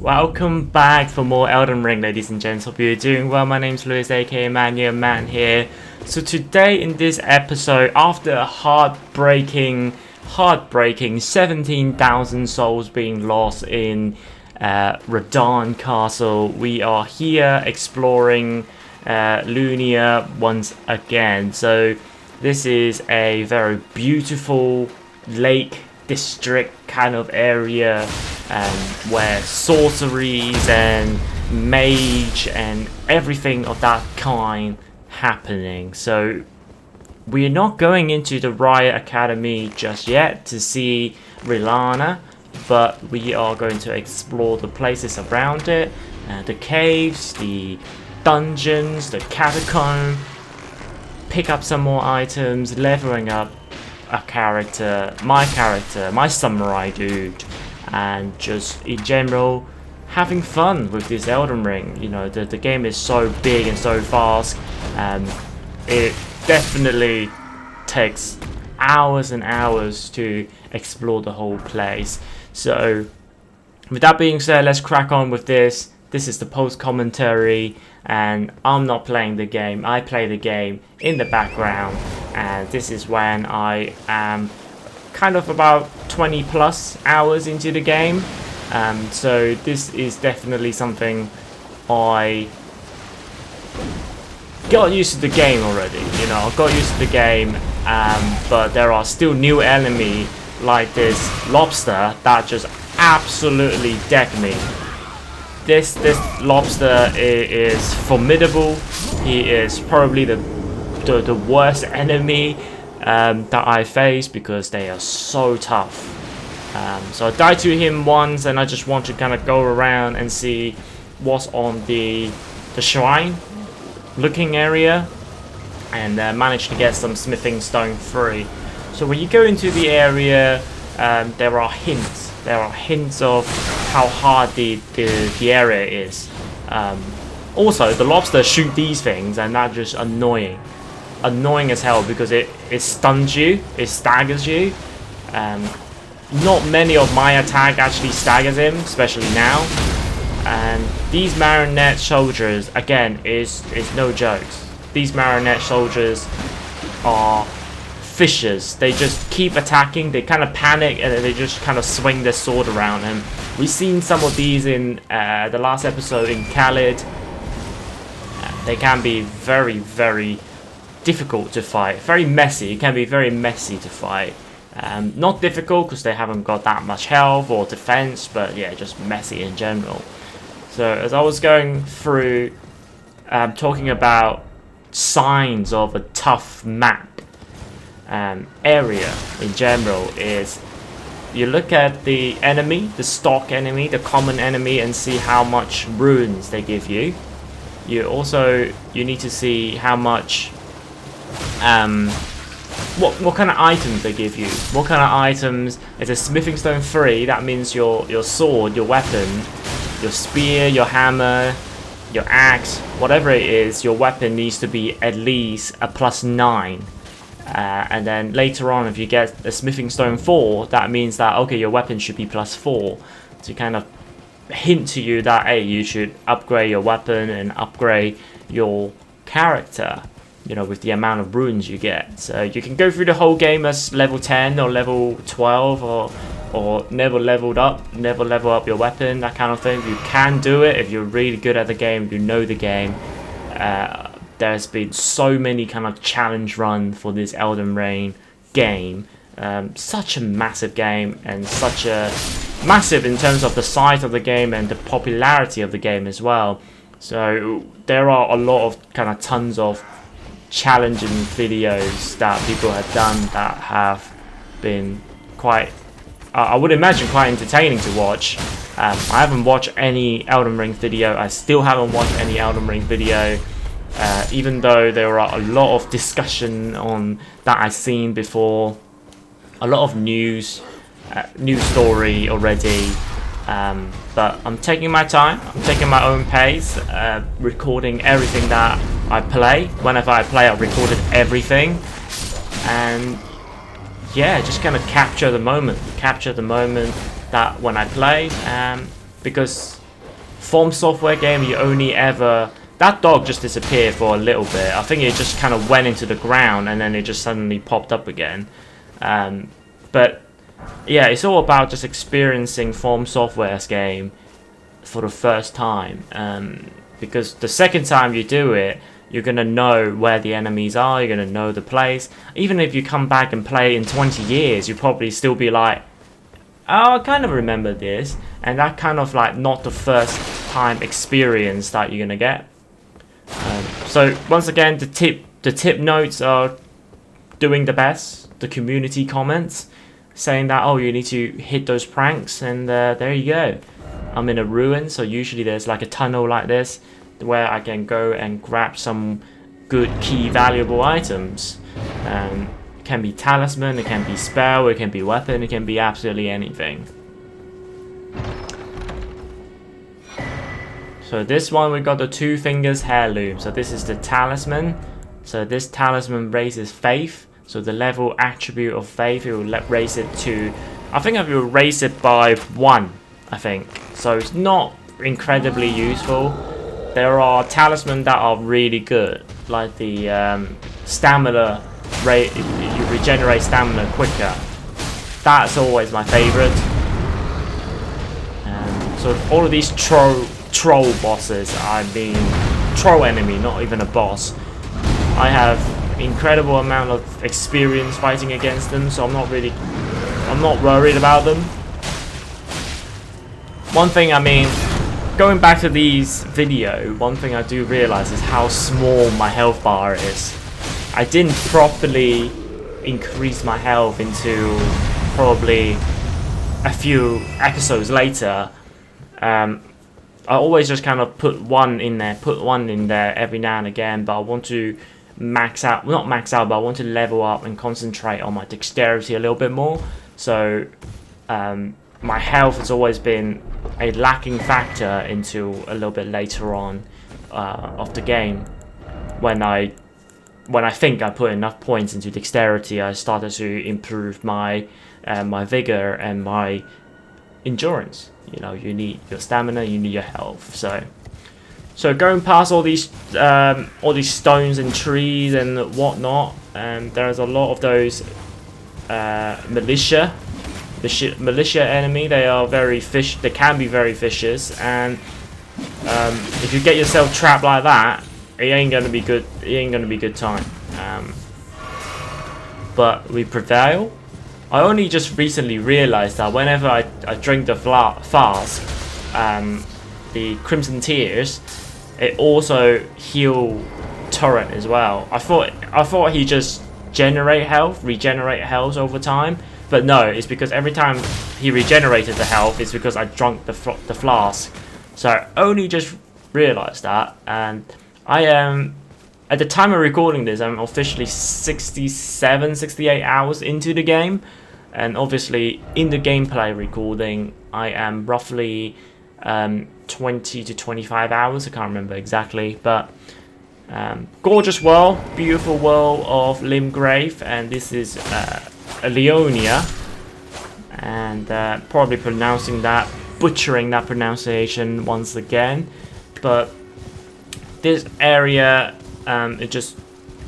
Welcome back for more Elden Ring, ladies and gents. Hope you're doing well. My name's Lewis, aka Manyouaman here. So today in this episode, after a heartbreaking 17,000 souls being lost in Ratagan Castle, we are here exploring Liurnia once again. So this is a very beautiful lake district kind of area where sorceries and mage and everything of that kind happening. So we're not going into the Raya Academy just yet to see Liurnia, but we are going to explore the places around it, the caves, the dungeons, the catacomb, pick up some more items, leveling up a character, my samurai dude, and just in general having fun with this Elden Ring. You know, the game is so big and so fast, it definitely takes hours and hours to explore the whole place. So with that being said, let's crack on with this. This is the post commentary, and I'm not playing the game. I play the game in the background, and this is when I am kind of about 20 plus hours into the game. So this is definitely something I got used to the game already. You know, I got used to the game, but there are still new enemy like this lobster that just absolutely deck me. This lobster is formidable. He is probably the worst enemy that I face because they are so tough. So I died to him once, and I just want to kind of go around and see what's on the shrine looking area, and managed to get some smithing stone free. So when you go into the area, there are hints. There are hints of how hard the area is. Also, the lobster shoot these things, and that's just annoying as hell because it stuns you, it staggers you. Not many of my attack actually staggers him, especially now. And these marionette soldiers, again, is no jokes. These marionette soldiers are fishers. They just keep attacking, they kind of panic, and then they just kind of swing their sword around him. We've seen some of these in the last episode in Caelid. They can be very, very difficult to fight. Very messy. It can be very messy to fight. Not difficult because they haven't got that much health or defense, but yeah, just messy in general. So as I was going through talking about signs of a tough map area in general, is you look at the enemy, the stock enemy, the common enemy, and see how much runes they give you. You need to see how much what kind of items they give you. What kind of items? It's a smithing stone free. That means your sword, your weapon, your spear, your hammer, your axe, whatever it is, your weapon needs to be at least a +9. And then later on, if you get a smithing stone 4, that means that okay, your weapon should be +4 to kind of hint to you that hey, you should upgrade your weapon and upgrade your character, you know, with the amount of runes you get. So you can go through the whole game as level 10 or level 12 or never level up your weapon, that kind of thing. You can do it if you're really good at the game, you know the game. There's been so many kind of challenge run for this Elden Ring game. Such a massive game, and such a massive in terms of the size of the game and the popularity of the game as well. So there are a lot of kind of tons of challenging videos that people have done that have been quite, I would imagine, quite entertaining to watch. I haven't watched any Elden Ring video. I still haven't watched any Elden Ring video. Even though there are a lot of discussion on that I've seen before, a lot of news story already, but I'm taking my time, I'm taking my own pace, recording everything that I play. Whenever I play, I've recorded everything, and yeah, just kind of capture the moment that when I play, because From Software game, you only ever... That dog just disappeared for a little bit. I think it just kind of went into the ground and then it just suddenly popped up again. But yeah, it's all about just experiencing From Software's game for the first time. Because the second time you do it, you're going to know where the enemies are, you're going to know the place. Even if you come back and play in 20 years, you'll probably still be like, oh, I kind of remember this. And that kind of like not the first time experience that you're going to get. So once again, the tip notes are doing the best. The community comments saying that, oh, you need to hit those pranks, and there you go. I'm in a ruin, so usually there's like a tunnel like this where I can go and grab some good key valuable items. It can be talisman, it can be spell, it can be weapon, it can be absolutely anything. So this one, we got the 2 fingers heirloom. So this is the talisman. So this talisman raises faith. So the level attribute of faith, it will raise it to, I think it will raise it by 1, I think. So it's not incredibly useful. There are talismans that are really good, like the stamina rate, you regenerate stamina quicker. That's always my favorite. So all of these troll bosses, I mean troll enemy, not even a boss, I have incredible amount of experience fighting against them, so I'm not worried about them. One thing, I mean, going back to these video, one thing I do realize is how small my health bar is. I didn't properly increase my health until probably a few episodes later. I always just kind of put one in there every now and again, but I want to max out, not max out, but I want to level up and concentrate on my dexterity a little bit more. So my health has always been a lacking factor until a little bit later on of the game. When I think I put enough points into dexterity, I started to improve my my vigor and my endurance. You know, you need your stamina, you need your health. So going past all these stones and trees and whatnot, there's a lot of those militia enemy. They are they can be very vicious, and if you get yourself trapped like that, it ain't gonna be good. It ain't gonna be good time. But we prevail. I only just recently realized that whenever I drink the flask, the Crimson Tears, it also heal turret as well. I thought he just regenerate health over time, but no, it's because every time he regenerated the health, it's because I drunk the flask. So I only just realized that, and I am, at the time of recording this, I'm officially 68 hours into the game. And obviously, in the gameplay recording, I am roughly 20 to 25 hours. I can't remember exactly, but gorgeous world, beautiful world of Limgrave, and this is Liurnia, and probably butchering that pronunciation once again. But this area, it just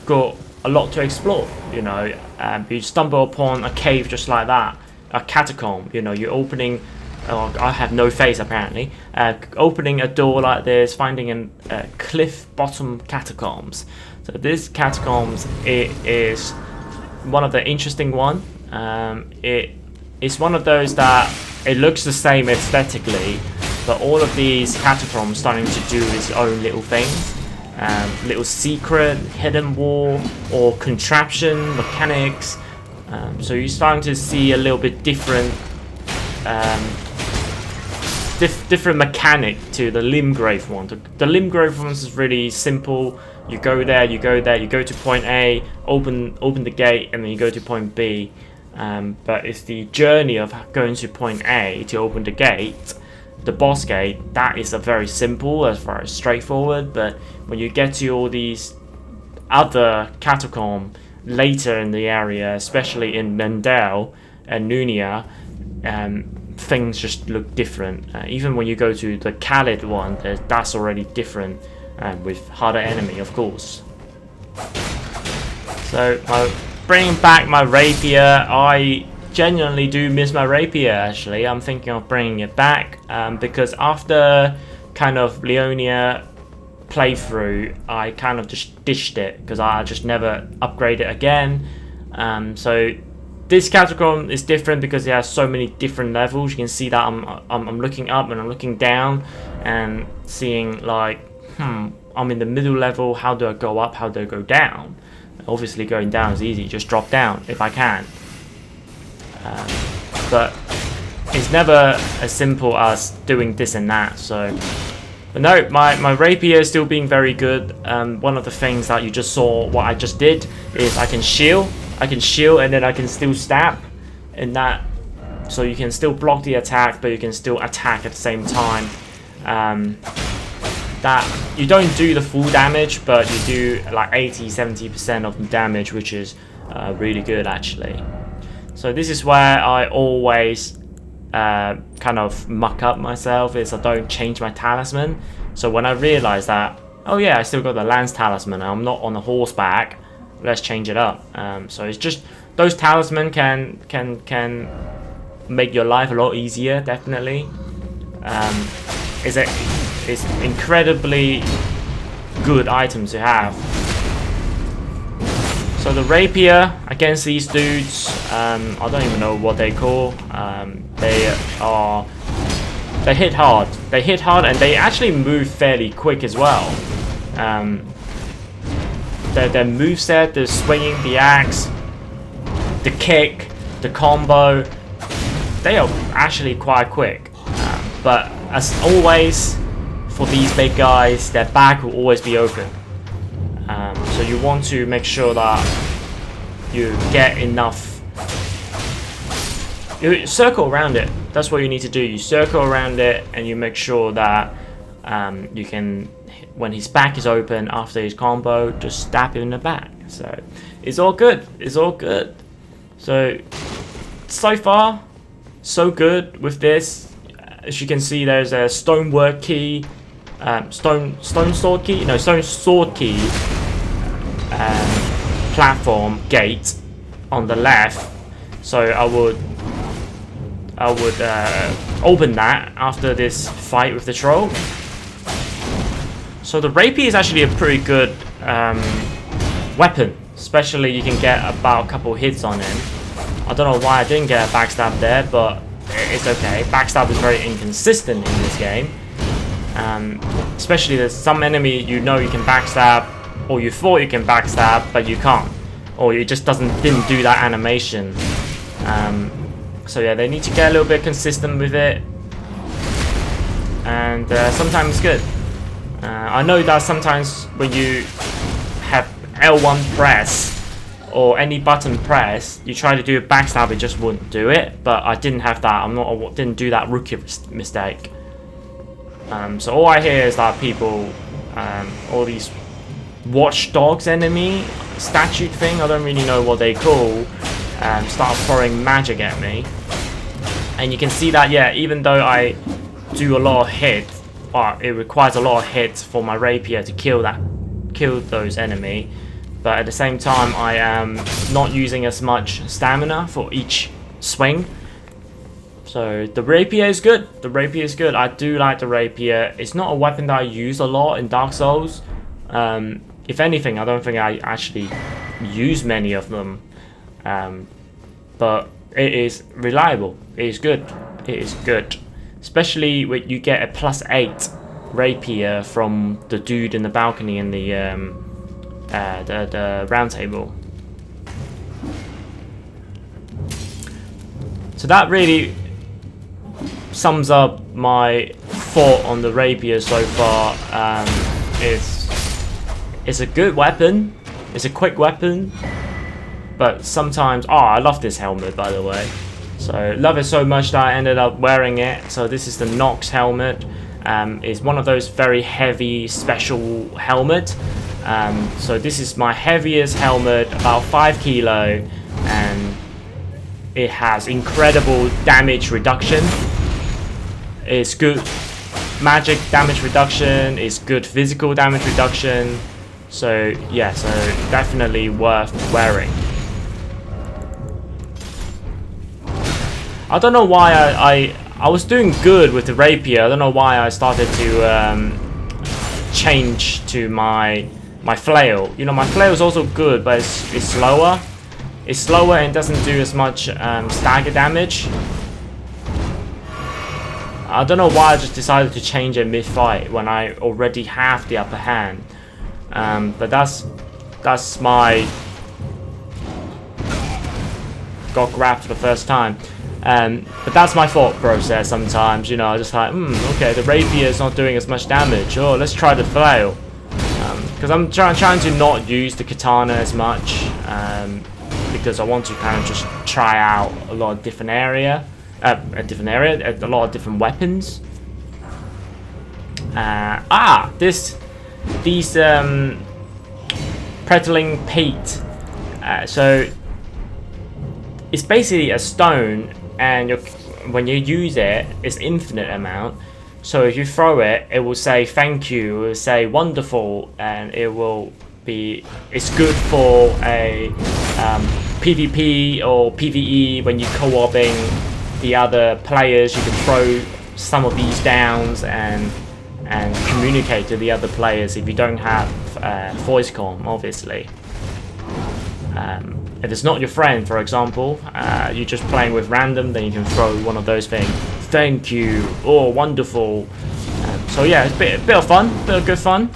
got a lot to explore, you know. You stumble upon a cave just like that, a catacomb, you know, you're opening, I have no face apparently, opening a door like this, finding a cliff bottom catacombs. So this catacombs, it is one of the interesting one. It's one of those that it looks the same aesthetically, but all of these catacombs starting to do its own little things. Little secret, hidden wall, or contraption, mechanics. So you're starting to see a little bit different different mechanic to the Limgrave one. The Limgrave one is really simple. You go there, you go to point A, open the gate, and then you go to point B. But it's the journey of going to point A to open the gate, the boss gate, that is a very simple, as far as straightforward. But when you get to all these other catacomb later in the area, especially in Mendel and Liurnia, things just look different. Even when you go to the Caelid one, that's already different with harder enemy, of course. So bringing back my rapier, I genuinely do miss my rapier. Actually, I'm thinking of bringing it back because after kind of Liurnia playthrough, I kind of just ditched it because I just never upgrade it again. So this Catacomb is different because it has so many different levels. You can see that I'm looking up and I'm looking down and seeing like, I'm in the middle level. How do I go up? How do I go down? Obviously, going down is easy. Just drop down if I can. But it's never as simple as doing this and that. So, but no, my rapier is still being very good. One of the things that you just saw, what I just did, is I can shield. And then I can still stab, and that, so you can still block the attack, but you can still attack at the same time. That you don't do the full damage, but you do like 80-70% of the damage, which is really good actually. So this is where I always kind of muck up myself, is I don't change my talisman. So when I realize that, oh yeah, I still got the lance talisman, I'm not on a horseback, let's change it up. So it's just those talisman can make your life a lot easier, definitely. It's incredibly good item to have. So the rapier against these dudes, I don't even know what they call. They hit hard. They hit hard, and they actually move fairly quick as well. Their moveset, the swinging, the axe, the kick, the combo, they are actually quite quick. But as always, for these big guys, their back will always be open. So you want to make sure that you get enough. You circle around it. That's what you need to do. You circle around it, and you make sure that you can, when his back is open after his combo, just stab him in the back. So it's all good. It's all good. So far, so good with this. As you can see, there's a stonework key, stone sword key, no, stone sword key platform gate on the left. So I would open that after this fight with the troll. So the rapier is actually a pretty good weapon, especially you can get about a couple hits on him. I don't know why I didn't get a backstab there, but it's okay. Backstab is very inconsistent in this game. Especially there's some enemy you know you can backstab, or you thought you can backstab, but you can't. Or it just didn't do that animation. So yeah, they need to get a little bit consistent with it. And sometimes it's good. I know that sometimes when you have L1 press or any button press, you try to do a backstab, it just wouldn't do it. But I didn't have that. Didn't do that rookie mistake. So all I hear is that people, all these watchdogs enemy statue thing, I don't really know what they call, start throwing magic at me. And you can see that, yeah, even though I do a lot of hits, it requires a lot of hits for my rapier to kill those enemy, but at the same time I am not using as much stamina for each swing. So the rapier is good. The rapier is good. I do like the rapier. It's not a weapon that I use a lot in Dark Souls. If anything, I don't think I actually use many of them. But it is reliable. It is good. It is good. Especially when you get a +8 rapier from the dude in the balcony in the round table. So that really sums up my thought on the rapier so far. It's a good weapon. It's a quick weapon. But sometimes, I love this helmet, by the way. So love it so much that I ended up wearing it. So this is the Knox Helmet. It's one of those very heavy special helmet. So this is my heaviest helmet, about 5 kilo, and it has incredible damage reduction. It's good magic damage reduction, it's good physical damage reduction. So yeah, so definitely worth wearing. I don't know why I was doing good with the rapier. I don't know why I started to change to my flail. You know, my flail is also good, but it's slower. It's slower and doesn't do as much stagger damage. I don't know why I just decided to change it mid-fight when I already have the upper hand. But that's my... Got grabbed for the first time. But that's my thought process sometimes, you know, I just like, okay, the rapier is not doing as much damage. Oh, let's try the flail. Because I'm trying to not use the katana as much. Because I want to kind of just try out a lot of different area. A lot of different weapons. These prattling pate. So it's basically a stone, and when you use it, it's infinite amount. So if you throw it, it will say thank you, it will say wonderful, and it will be. It's good for a PvP or PvE when you're co-oping the other players. You can throw some of these downs and communicate to the other players if you don't have voice comm, obviously. If it's not your friend, for example, you're just playing with random, then you can throw one of those things. Thank you, or wonderful. So yeah, it's a bit of fun, a bit of good fun.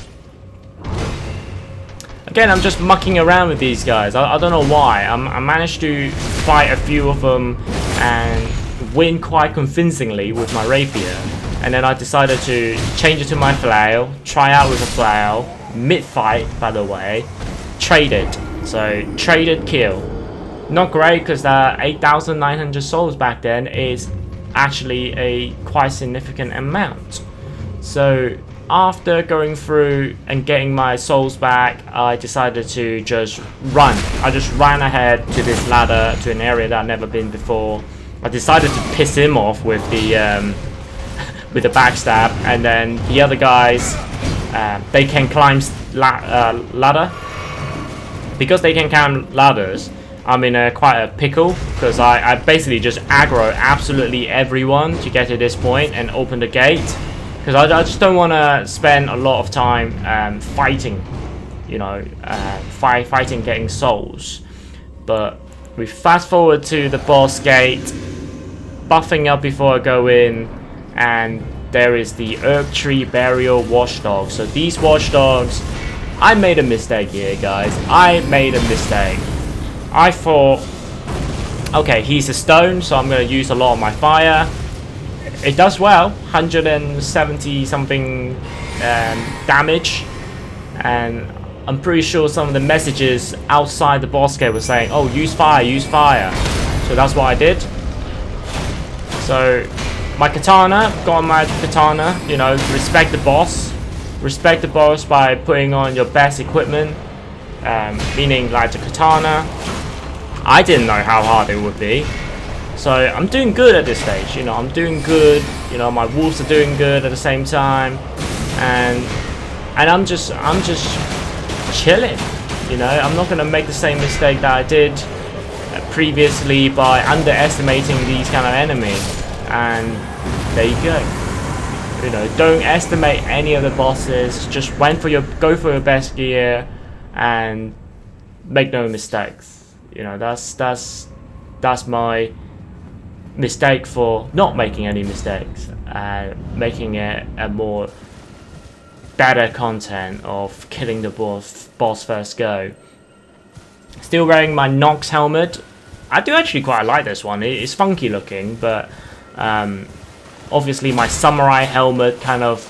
Again, I'm just mucking around with these guys. I don't know why. I managed to fight a few of them and win quite convincingly with my rapier. And then I decided to change it to my flail, try out with a flail, mid-fight, by the way, trade it. So, traded kill. Not great, because that 8,900 souls back then is actually a quite significant amount. So, after going through and getting my souls back, I decided to just run. I just ran ahead to this ladder, to an area that I've never been before. I decided to piss him off with the with the backstab, and then the other guys, they can climb ladder. Because they can climb ladders, I'm in quite a pickle, because I basically just aggro absolutely everyone to get to this point and open the gate. Because I just don't want to spend a lot of time fighting, you know, fighting getting souls. But we fast forward to the boss gate, buffing up before I go in, and there is the Oak Tree Burial Watchdog. So these watchdogs, I made a mistake here, guys. I made a mistake. I thought, okay, he's a stone, so I'm going to use a lot of my fire. It does well, 170 something damage, and I'm pretty sure some of the messages outside the boss gate were saying, oh, use fire, use fire. So that's what I did. So my katana, got my katana, you know, respect the boss. Respect the boss by putting on your best equipment, meaning like the katana. I didn't know how hard it would be. So I'm doing good at this stage, you know, I'm doing good, you know, my wolves are doing good at the same time, and I'm just chilling, you know. I'm not gonna make the same mistake that I did previously by underestimating these kind of enemies, and there you go. You know, don't estimate any of the bosses, just go for your best gear and make no mistakes. You know, that's my mistake for not making any mistakes, making it a more better content of killing the boss first go. Still wearing my Knox Helmet. I do actually quite like this one. It's funky looking, but obviously my samurai helmet kind of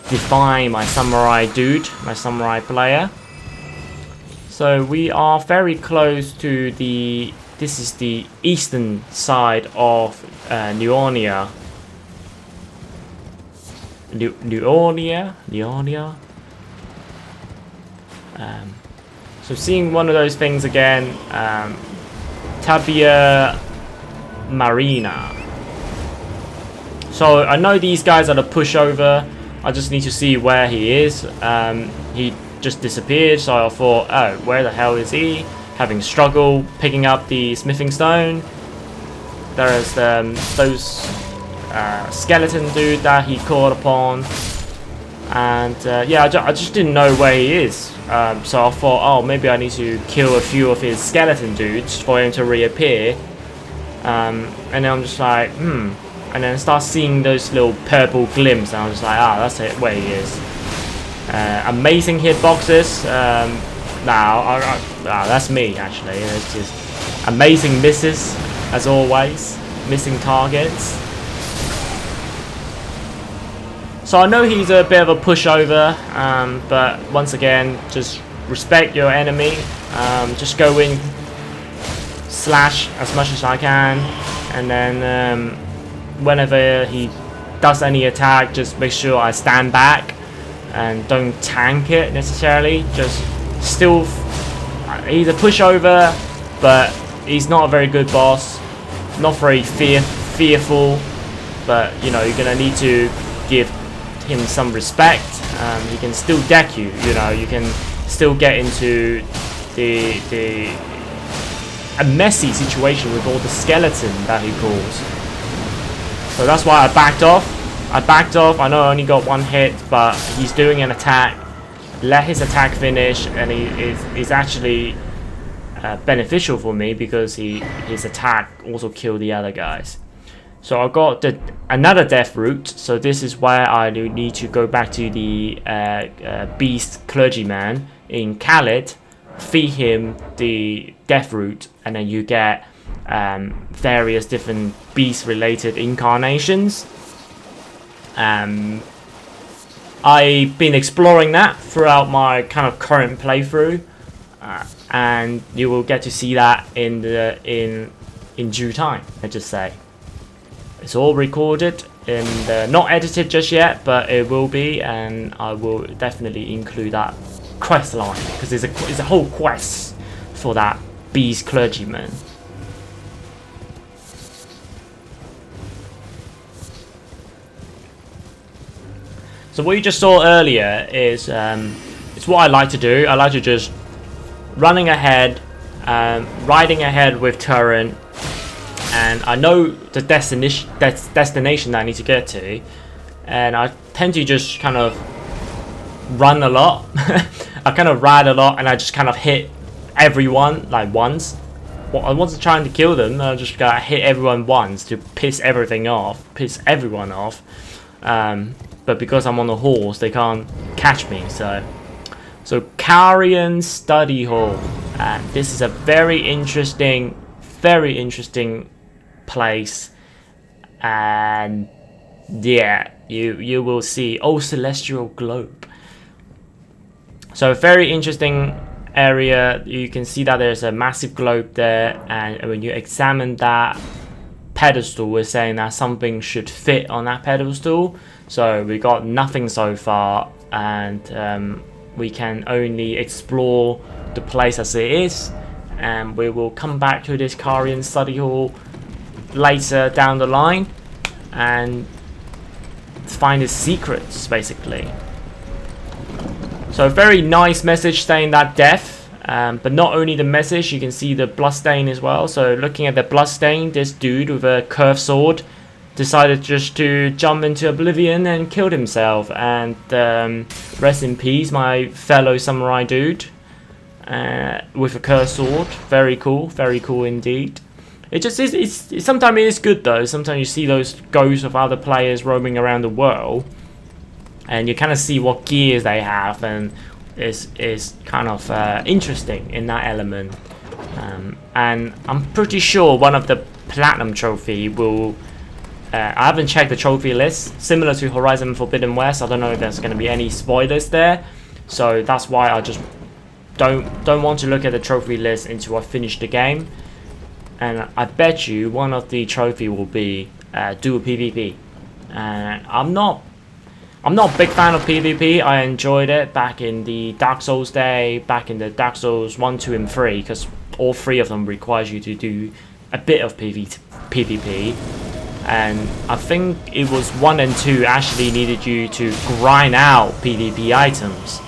define my samurai dude, my samurai player. So we are very close to this is the eastern side of Liurnia. Liurnia. So seeing one of those things again, Tabia Marina. So I know these guys are the pushover. I just need to see where he is. He just disappeared, so I thought, oh, where the hell is he? Having struggle picking up the smithing stone. There's those skeleton dude that he caught upon. And yeah, I just didn't know where he is. So I thought, oh, maybe I need to kill a few of his skeleton dudes for him to reappear. And then I'm just like, and then I start seeing those little purple glimpses, and I was like, that's it, where he is. Amazing hitboxes. That's me actually. It's just amazing misses as always, missing targets. So I know he's a bit of a pushover, but once again, just respect your enemy. Just go in, slash as much as I can, and then whenever he does any attack, just make sure I stand back and don't tank it necessarily. Just still, he's a pushover, but he's not a very good boss. Not very fearful, but you know, you're gonna need to give him some respect. He can still deck you. You know, you can still get into a messy situation with all the skeleton that he pulls. So that's why I backed off. I know I only got one hit, but he's doing an attack. Let his attack finish, and he's actually beneficial for me because his attack also killed the other guys. So I got another death route. So this is where I need to go back to the beast clergyman in Caelid, feed him the death route, and then you get various different beast related incarnations. I've been exploring that throughout my kind of current playthrough, and you will get to see that in due time. Let's just say it's all recorded and not edited just yet, but it will be, and I will definitely include that quest line because it's a whole quest for that beast clergyman. So what you just saw earlier is it's what I like to do. I like to just running ahead, riding ahead with Carrion, and I know the destination that I need to get to, and I tend to just kind of run a lot. I kind of ride a lot, and I just kind of hit everyone like once. Well, I wasn't trying to kill them. I just gotta hit everyone once to piss everyone off. But because I'm on a horse, they can't catch me. So Carrion Study Hall. This is a very interesting place, and yeah, you will see celestial globe. So very interesting area. You can see that there's a massive globe there, and when you examine that pedestal, we're saying that something should fit on that pedestal. So we got nothing so far, and we can only explore the place as it is, and we will come back to this Carrion Study Hall later down the line and find its secrets, basically. So a very nice message saying that death, but not only the message, you can see the bloodstain as well. So looking at the bloodstain, this dude with a curved sword decided just to jump into oblivion and killed himself, and rest in peace my fellow samurai dude with a cursed sword. Very cool indeed. It just is, sometimes it is good though. Sometimes you see those ghosts of other players roaming around the world, and you kind of see what gears they have, and it's kind of interesting in that element. And I'm pretty sure one of the platinum trophy will I haven't checked the trophy list. Similar to Horizon Forbidden West, I don't know if there's going to be any spoilers there, so that's why I just don't want to look at the trophy list until I finish the game. And I bet you one of the trophy will be dual PvP. And I'm not a big fan of PvP. I enjoyed it back in the Dark Souls day, back in the Dark Souls 1, 2 and 3, because all three of them requires you to do a bit of PvP. and I think it was 1 and 2 actually needed you to grind out PvP items.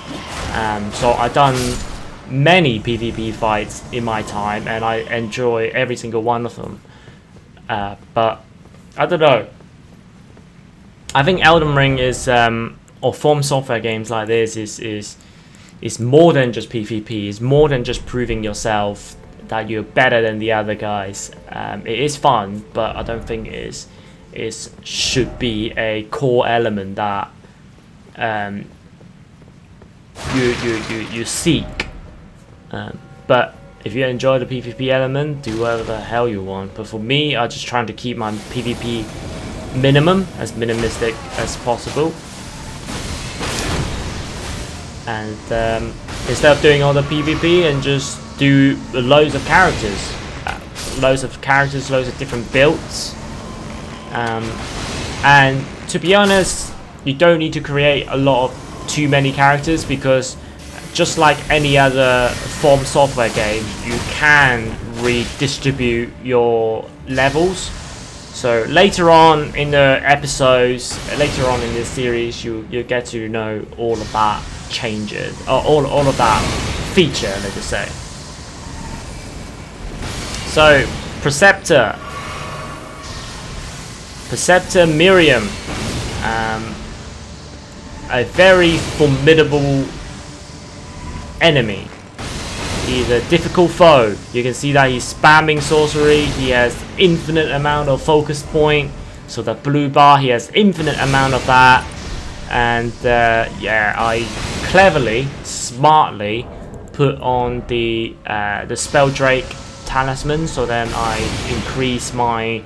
So I done many PvP fights in my time, and I enjoy every single one of them. But I don't know. I think Elden Ring is, or From Software games like this is more than just PvP. It's more than just proving yourself that you're better than the other guys. It is fun, but I don't think it should be a core element that you seek. But if you enjoy the PvP element, do whatever the hell you want. But for me, I'm just trying to keep my PvP minimum, as minimalistic as possible. And instead of doing all the PvP, and just do loads of characters, loads of different builds. And to be honest, you don't need to create too many characters, because just like any other From Software game, you can redistribute your levels. So later on in the episodes, later on in this series, you get to know all of that changes, or all of that feature, let's just say. So Preceptor Miriam, a very formidable enemy. He's a difficult foe. You can see that he's spamming sorcery. He has infinite amount of focus point. So the blue bar, he has infinite amount of that. And yeah, I cleverly, smartly put on the Spelldrake talisman, so then I increase my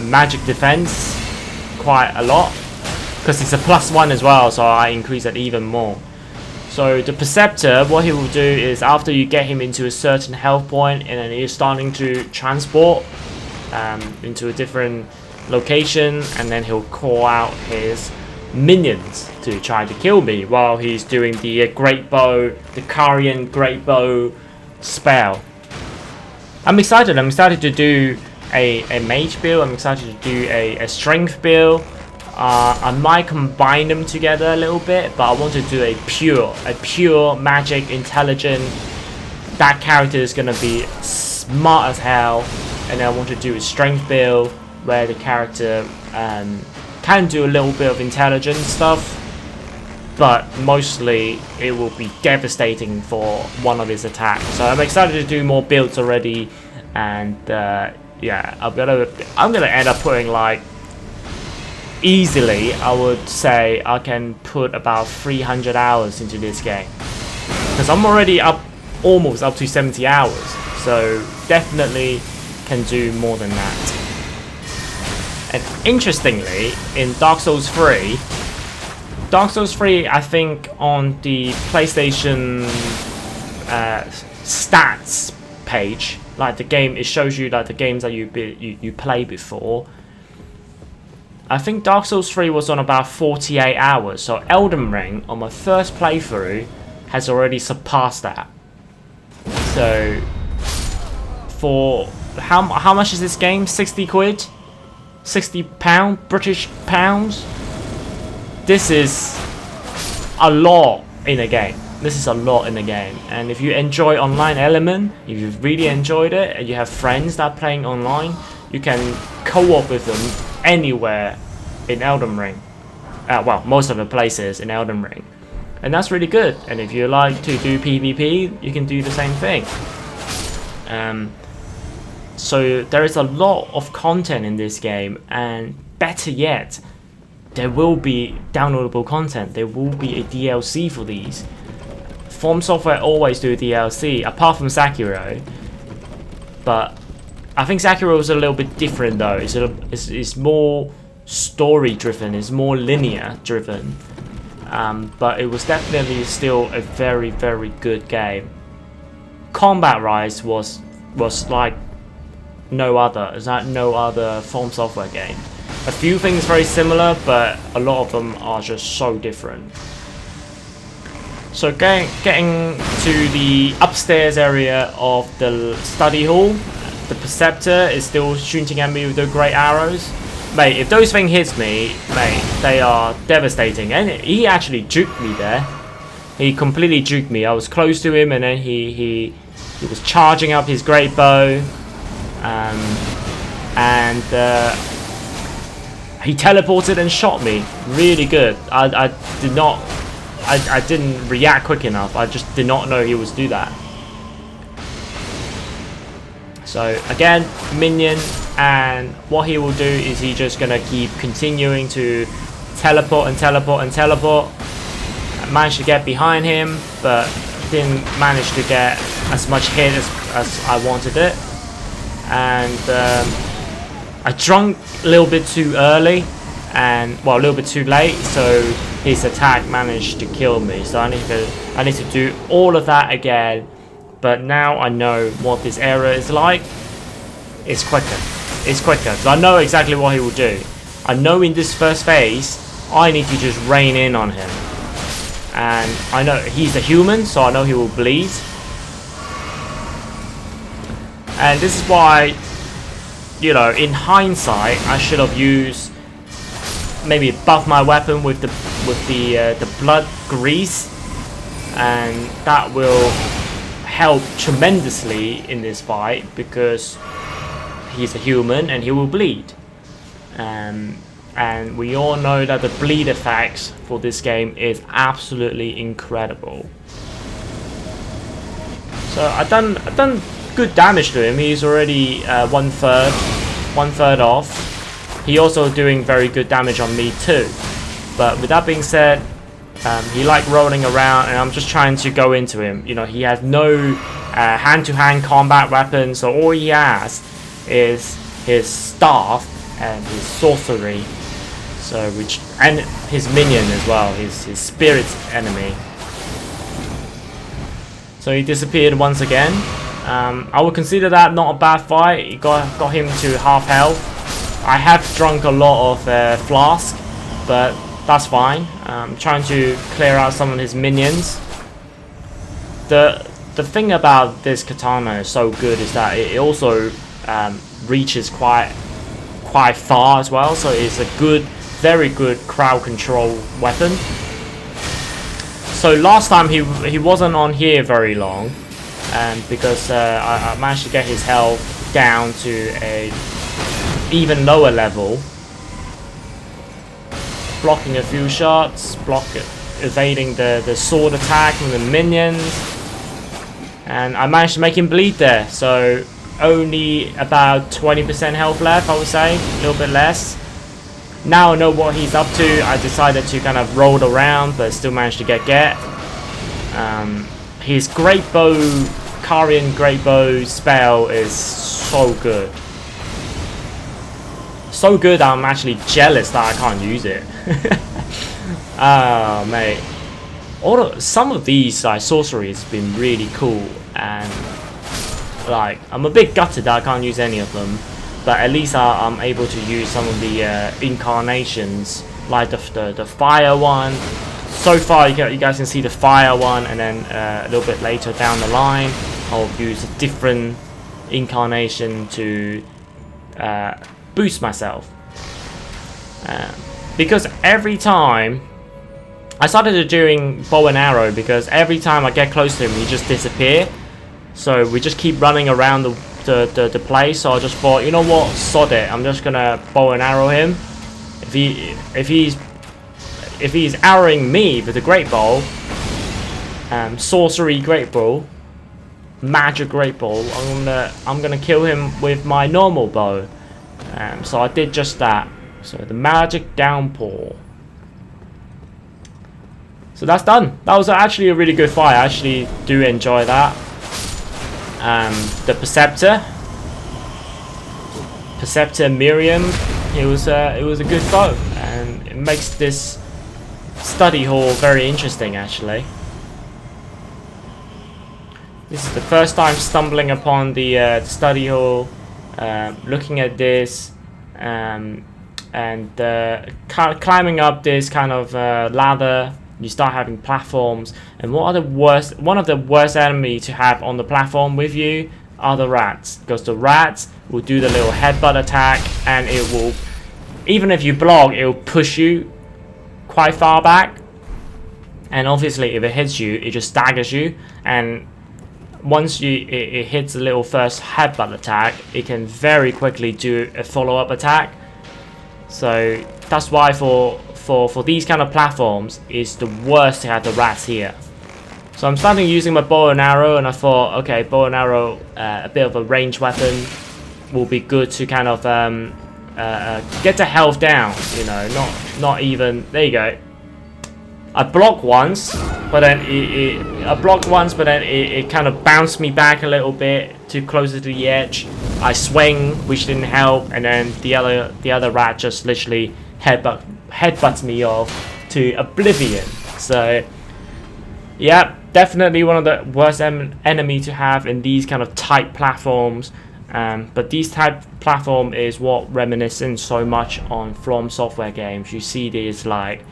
magic defense quite a lot, because it's a +1 as well, so I increase it even more. So the Preceptor, what he will do is, after you get him into a certain health point, and then he's starting to transport into a different location, and then he'll call out his minions to try to kill me while he's doing the great bow, the Carrion great bow spell. I'm excited to do a mage build. I'm excited to do a strength build. I might combine them together a little bit, but I want to do a pure magic intelligent. That character is gonna be smart as hell, and then I want to do a strength build where the character can do a little bit of intelligent stuff, but mostly it will be devastating for one of his attacks. So I'm excited to do more builds already, and yeah, I'm gonna end up putting, like, easily, I would say I can put about 300 hours into this game, because I'm already almost up to 70 hours, so definitely can do more than that. And interestingly, in Dark Souls 3, I think on the PlayStation stats page, like the game, it shows you like the games that you played before. I think Dark Souls 3 was on about 48 hours, so Elden Ring on my first playthrough has already surpassed that. So for how much is this game? 60 quid? 60 pound, British pounds? This is a lot in a game. This is a lot in the game. And if you enjoy online element, if you really enjoyed it, and you have friends that are playing online, you can co-op with them anywhere in Elden Ring. Well, most of the places in Elden Ring. And that's really good. And if you like to do PvP, you can do the same thing. So there is a lot of content in this game, and better yet, there will be downloadable content. There will be a DLC for these. From Software always do a DLC, apart from Sekiro. But I think Sekiro is a little bit different though. It's more story driven, it's more linear driven. But it was definitely still a very, very good game. Combat Rise was like no other. It's like no other From Software game. A few things very similar, but a lot of them are just so different. So getting to the upstairs area of the study hall, the Preceptor is still shooting at me with the great arrows. Mate, if those things hits me, mate, they are devastating. And he actually juked me there. He completely juked me. I was close to him, and then he was charging up his great bow. And he teleported and shot me. Really good. I didn't react quick enough. I just did not know he was do that. So again, minion, and what he will do is he just gonna keep continuing to teleport and teleport and teleport. I managed to get behind him, but didn't manage to get as much hit as I wanted it. And I drunk a little bit too early, and well, a little bit too late, so his attack managed to kill me. So I need to do all of that again. But now I know what this area is like. It's quicker. It's quicker. So I know exactly what he will do. I know in this first phase, I need to just rain in on him. And I know he's a human, so I know he will bleed. And this is why, you know, in hindsight, I should have used maybe buff my weapon with the blood grease, and that will help tremendously in this fight because he's a human and he will bleed. And we all know that the bleed effects for this game is absolutely incredible. So I've done good damage to him. He's already one third off. He also doing very good damage on me too. But with that being said, he like rolling around, and I'm just trying to go into him. You know, he has no hand-to-hand combat weapon, so all he has is his staff and his sorcery. So and his minion as well, his spirit enemy. So he disappeared once again. I would consider that not a bad fight. He got him to half health. I have drunk a lot of flask, but that's fine. I'm trying to clear out some of his minions. The thing about this katana is so good is that it also reaches quite far as well. So it's a very good crowd control weapon. So last time he wasn't on here very long, because I managed to get his health down to a even lower level. Blocking a few shots, evading the sword attack from the minions, and I managed to make him bleed there. So only about 20% health left, I would say, a little bit less. Now I know what he's up to. I decided to kind of roll around, but still managed to get. His great bow, Carrion great bow spell is so good. So good that I'm actually jealous that I can't use it. Oh mate, some of these sorceries have been really cool, and like I'm a bit gutted that I can't use any of them, but at least I'm able to use some of the incarnations, like the fire one. So far you guys can see the fire one, and then a little bit later down the line I'll use a different incarnation to boost myself, because every time I started doing bow and arrow, because every time I get close to him he just disappear. So we just keep running around the place. So I just thought, you know what, sod it, I'm just gonna bow and arrow him. If he's arrowing me with a great bow, sorcery great bow, magic great bow, I'm gonna kill him with my normal bow. So I did just that. So the magic downpour. So that's done. That was actually a really good fight. I actually do enjoy that. The Preceptor Miriam, it was a good foe, and it makes this study hall very interesting actually. This is the first time stumbling upon the study hall, looking at this, and climbing up this kind of ladder. You start having platforms, and one of the worst enemies to have on the platform with you other rats, because the rats will do the little headbutt attack, and it will, even if you block, it will push you quite far back. And obviously if it hits you, it just staggers you, and once it hits the little first headbutt attack, it can very quickly do a follow-up attack. So that's why for these kind of platforms, it's the worst to have the rats here. So I'm starting using my bow and arrow, and I thought, okay, bow and arrow, a bit of a ranged weapon will be good to kind of get the health down, you know, not even, there you go. I blocked once, but then it kind of bounced me back a little bit too closer to the edge. I swing, which didn't help, and then the other rat just literally headbutts me off to oblivion. So yeah, definitely one of the worst enemy to have in these kind of tight platforms. But these type platform is what reminiscent so much on From Software games. You see these like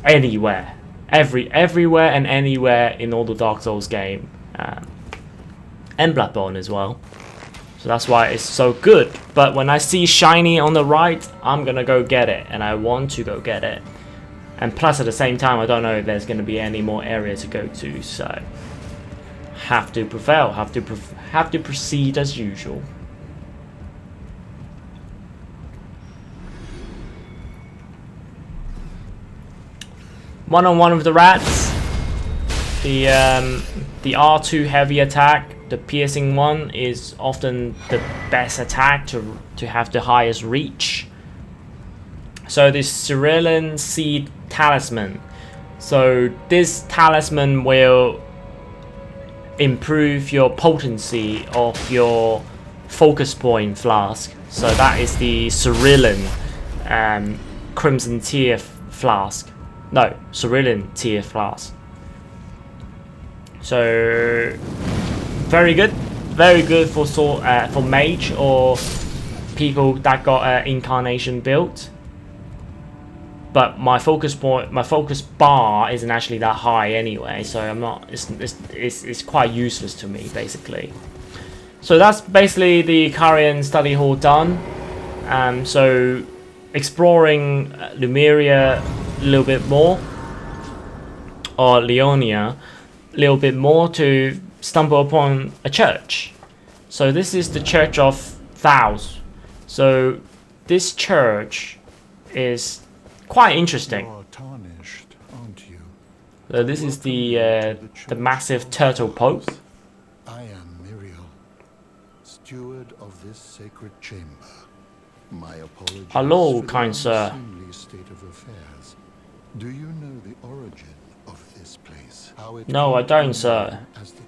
anywhere, everywhere and anywhere in all the Dark Souls game, and Bloodborne as well. So that's why it's so good. But when I see shiny on the right, I'm gonna go get it, and I want to go get it. And plus, at the same time, I don't know if there's gonna be any more area to go to, so have to prevail, have to proceed as usual. One-on-one with the rats. The R2 heavy attack, the piercing one, is often the best attack to have the highest reach. So this Cerulean Seed Talisman. So this talisman will improve your potency of your focus point flask. So that is the Cerulean Crimson Tier flask. No, Cerulean Tier flask. So very good for mage or people that got incarnation built. But my focus bar isn't actually that high anyway, so I'm not. It's quite useless to me basically. So that's basically the Carrion study hall done. So exploring Liurnia a little bit more, or Liurnia a little bit more, to stumble upon a church. So this is the Church of Vows. So this church is quite interesting. You're tarnished, aren't you? So this is the massive turtle pope. I am Miriel, steward of this sacred chamber. My apologies. Hello, for the kind sir. unseemly state of affairs. Do you know the origin of this place? How it No, I came don't, to be sir. as the...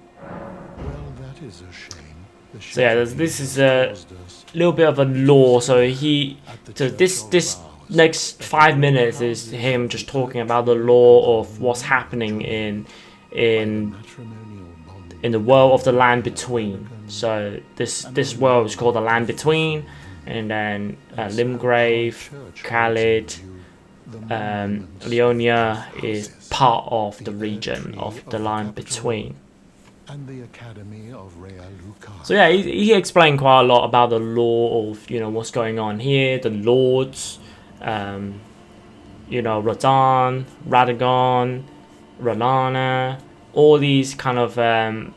Well, that is a shame. The So yeah, shepherd this is has a caused us little bit of a lore. So this Vows. next 5 minutes is him just talking about the lore of what's happening in matrimonial bond the world of the Land Between. So this world is called the Land Between, and then Limgrave, Caelid, Liurnia is part of the region of the Land Between. and the Academy of Raya Academy. So yeah, he explained quite a lot about the lore of, you know, what's going on here, the lords, you know, Ratagan, Ratagan, Ralana, all these kind of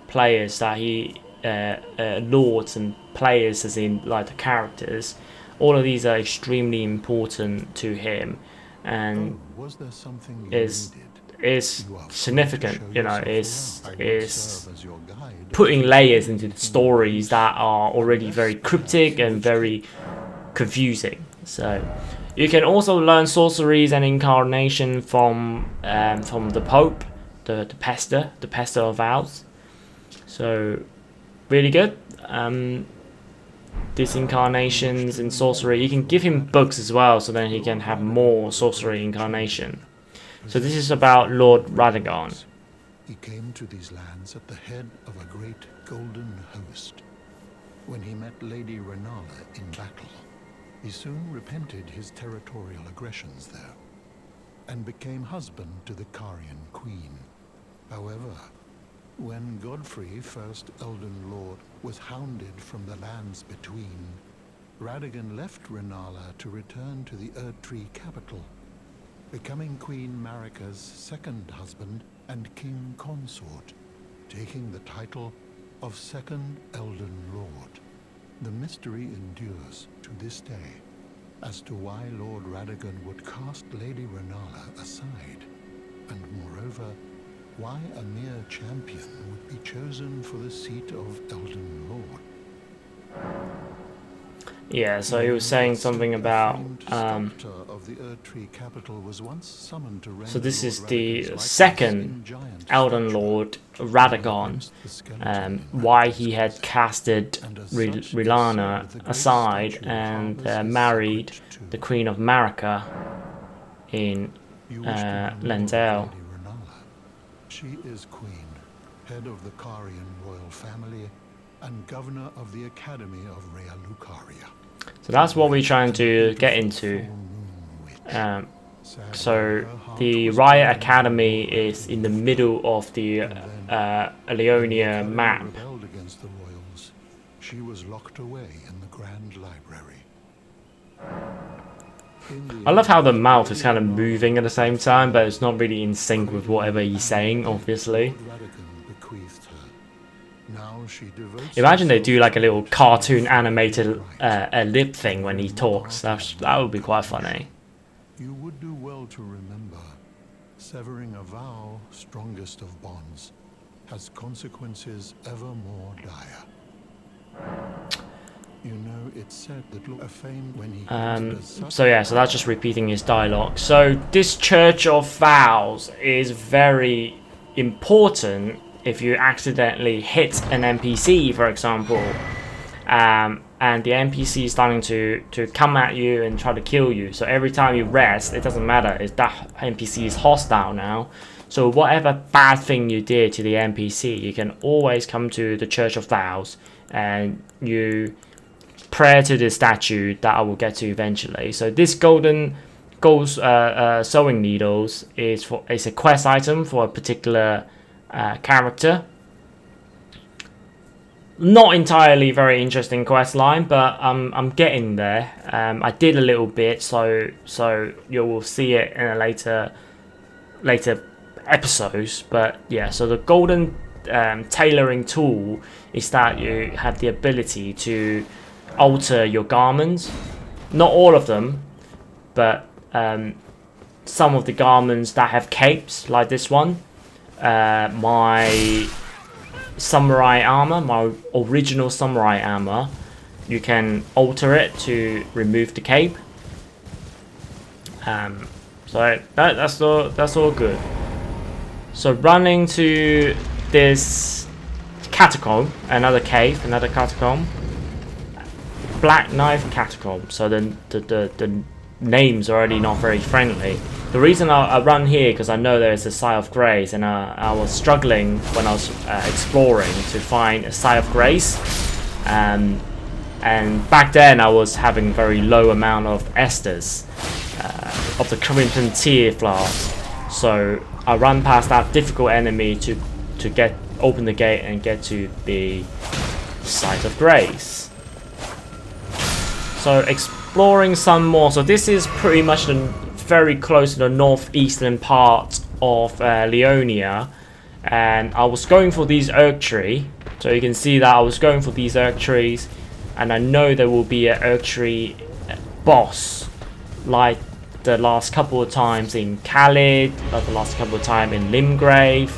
players that he lords and players, as in like the characters. All of these are extremely important to him, and Was there something you is needed? is You are free to significant. show You know, yourself around. I will is serve as your guide. putting layers into the stories that are already very cryptic and very confusing. So you can also learn sorceries and incarnation from the Pope, the Pester of Vows. So really good. These incarnations and sorcery, you can give him books as well, so then he can have more sorcery incarnation. So this is about Lord Ratagan. He came to these lands at the head of a great golden host. When he met Lady Renala in battle, he soon repented his territorial aggressions there, and became husband to the Carrion queen. However, When Godfrey, first Elden Lord, was hounded from the lands between, Ratagan left Renala to return to the Erdtree capital, becoming Queen Marika's second husband and king consort, taking the title of Second Elden Lord. The mystery endures to this day as to why Lord Ratagan would cast Lady Renala aside, and moreover, why a mere champion would be chosen for the seat of Elden Lord. Yeah, so he was saying something about so this is the second Elden Lord, Ratagan, why he had casted Liurnia aside and married the Queen of Marika in Lendale. She is queen, head of the Carrion royal family, and governor of the Academy of Raya Academy. So that's what we're trying to get into. So the Raya Academy is in the middle of the Liurnia map. Against the royals, she was locked away in the Grand Library. I love how the mouth is kind of moving at the same time, but it's not really in sync with whatever he's saying, obviously. Imagine they do like a little cartoon animated lip thing when he talks. That would be quite funny. You would do well to remember, severing a vow, strongest of bonds, has consequences ever more dire. You know, it's said that a fame when he so yeah, so that's just repeating his dialogue. So this Church of Vows is very important if you accidentally hit an NPC, for example, and the NPC is starting to come at you and try to kill you. So every time you rest, it doesn't matter if that NPC is hostile now. So whatever bad thing you did to the NPC, you can always come to the Church of Vows and you pray to the statue that I will get to eventually. So this golden sewing needles is a quest item for a particular character. Not entirely very interesting quest line, but I'm getting there. I did a little bit, so you will see it in a later episodes. But yeah, so the golden tailoring tool is that you have the ability to alter your garments. Not all of them, but some of the garments that have capes, like this one. My samurai armor, my original samurai armor, you can alter it to remove the cape. So that's all good. So running to this catacomb, another cave, another catacomb, Black Knife Catacomb. So the name's already not very friendly. The reason I run here because I know there's a Sigh of Grace, and I was struggling when I was exploring to find a Sigh of Grace, and back then I was having very low amount of esters of the Crimson Tier flask. So I run past that difficult enemy to open the gate and get to the Sight of Grace. So exploring some more. So this is pretty much very close to the northeastern part of Liurnia, and I was going for these oak tree. So you can see that I was going for these oak trees, and I know there will be an oak tree boss like the last couple of times in Caelid, like the last couple of times in Limgrave.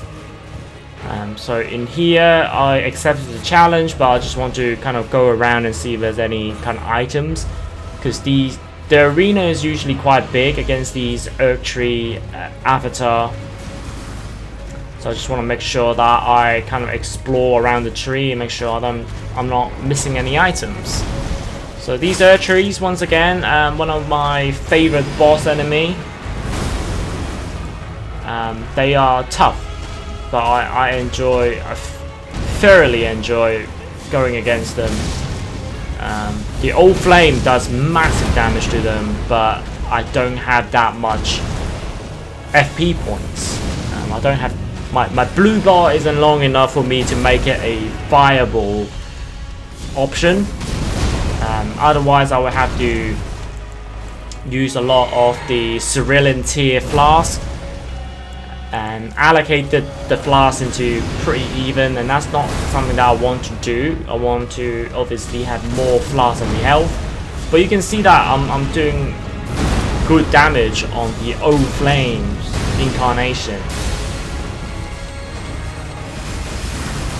So in here I accepted the challenge, but I just want to kind of go around and see if there's any kind of items, because the arena is usually quite big against these oak tree avatar. So I just want to make sure that I kind of explore around the tree and make sure I'm not missing any items. So these oak trees, once again, one of my favorite boss enemy. They are tough, but I thoroughly enjoy going against them. The old flame does massive damage to them, but I don't have that much FP points. I don't have my blue bar isn't long enough for me to make it a viable option. Otherwise I would have to use a lot of the cerulean tier flask and allocate the flask into pretty even, and that's not something that I want to do. I want to obviously have more flask and the health, but you can see that I'm doing good damage on the Old Flames incarnation.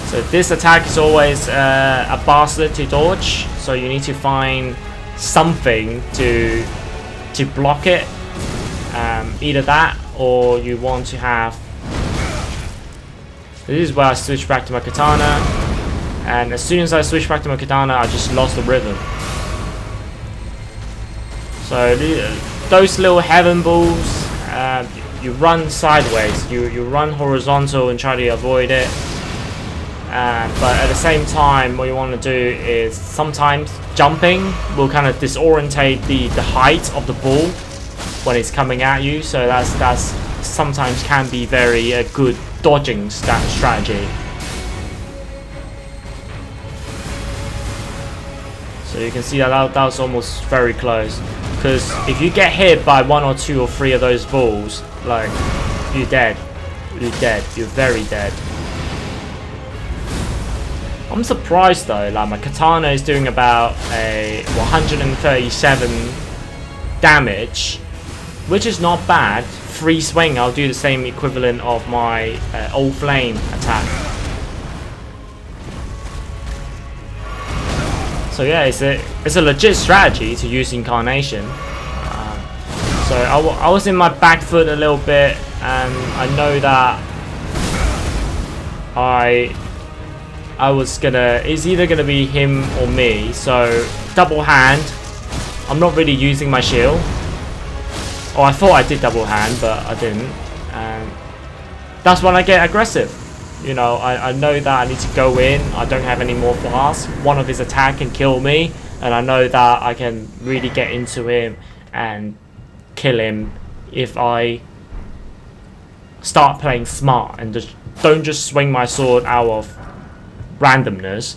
So this attack is always a bastard to dodge, so you need to find something to block it. Either that, or you want to have... This is where I switch back to my katana, and as soon as I switch back to my katana, I just lost the rhythm. So those little heaven balls, you run sideways, you run horizontal and try to avoid it. But at the same time, what you want to do is sometimes jumping will kind of disorientate the height of the ball when it's coming at you. So that's sometimes can be very good dodging strategy. So you can see that was almost very close. Because if you get hit by 1 or 2 or 3 of those balls, like, you're dead. You're dead. You're very dead. I'm surprised though, like my katana is doing about a 137 damage, which is not bad. Free swing, I'll do the same equivalent of my Old Flame attack. So yeah, it's a legit strategy to use Incarnation. So I was in my back foot a little bit, and I know that it's either gonna be him or me. So double hand, I'm not really using my shield. Oh, I thought I did double hand, but I didn't. And that's when I get aggressive. You know, I know that I need to go in. I don't have any more flasks. One of his attack can kill me, and I know that I can really get into him and kill him if I start playing smart and just don't just swing my sword out of randomness,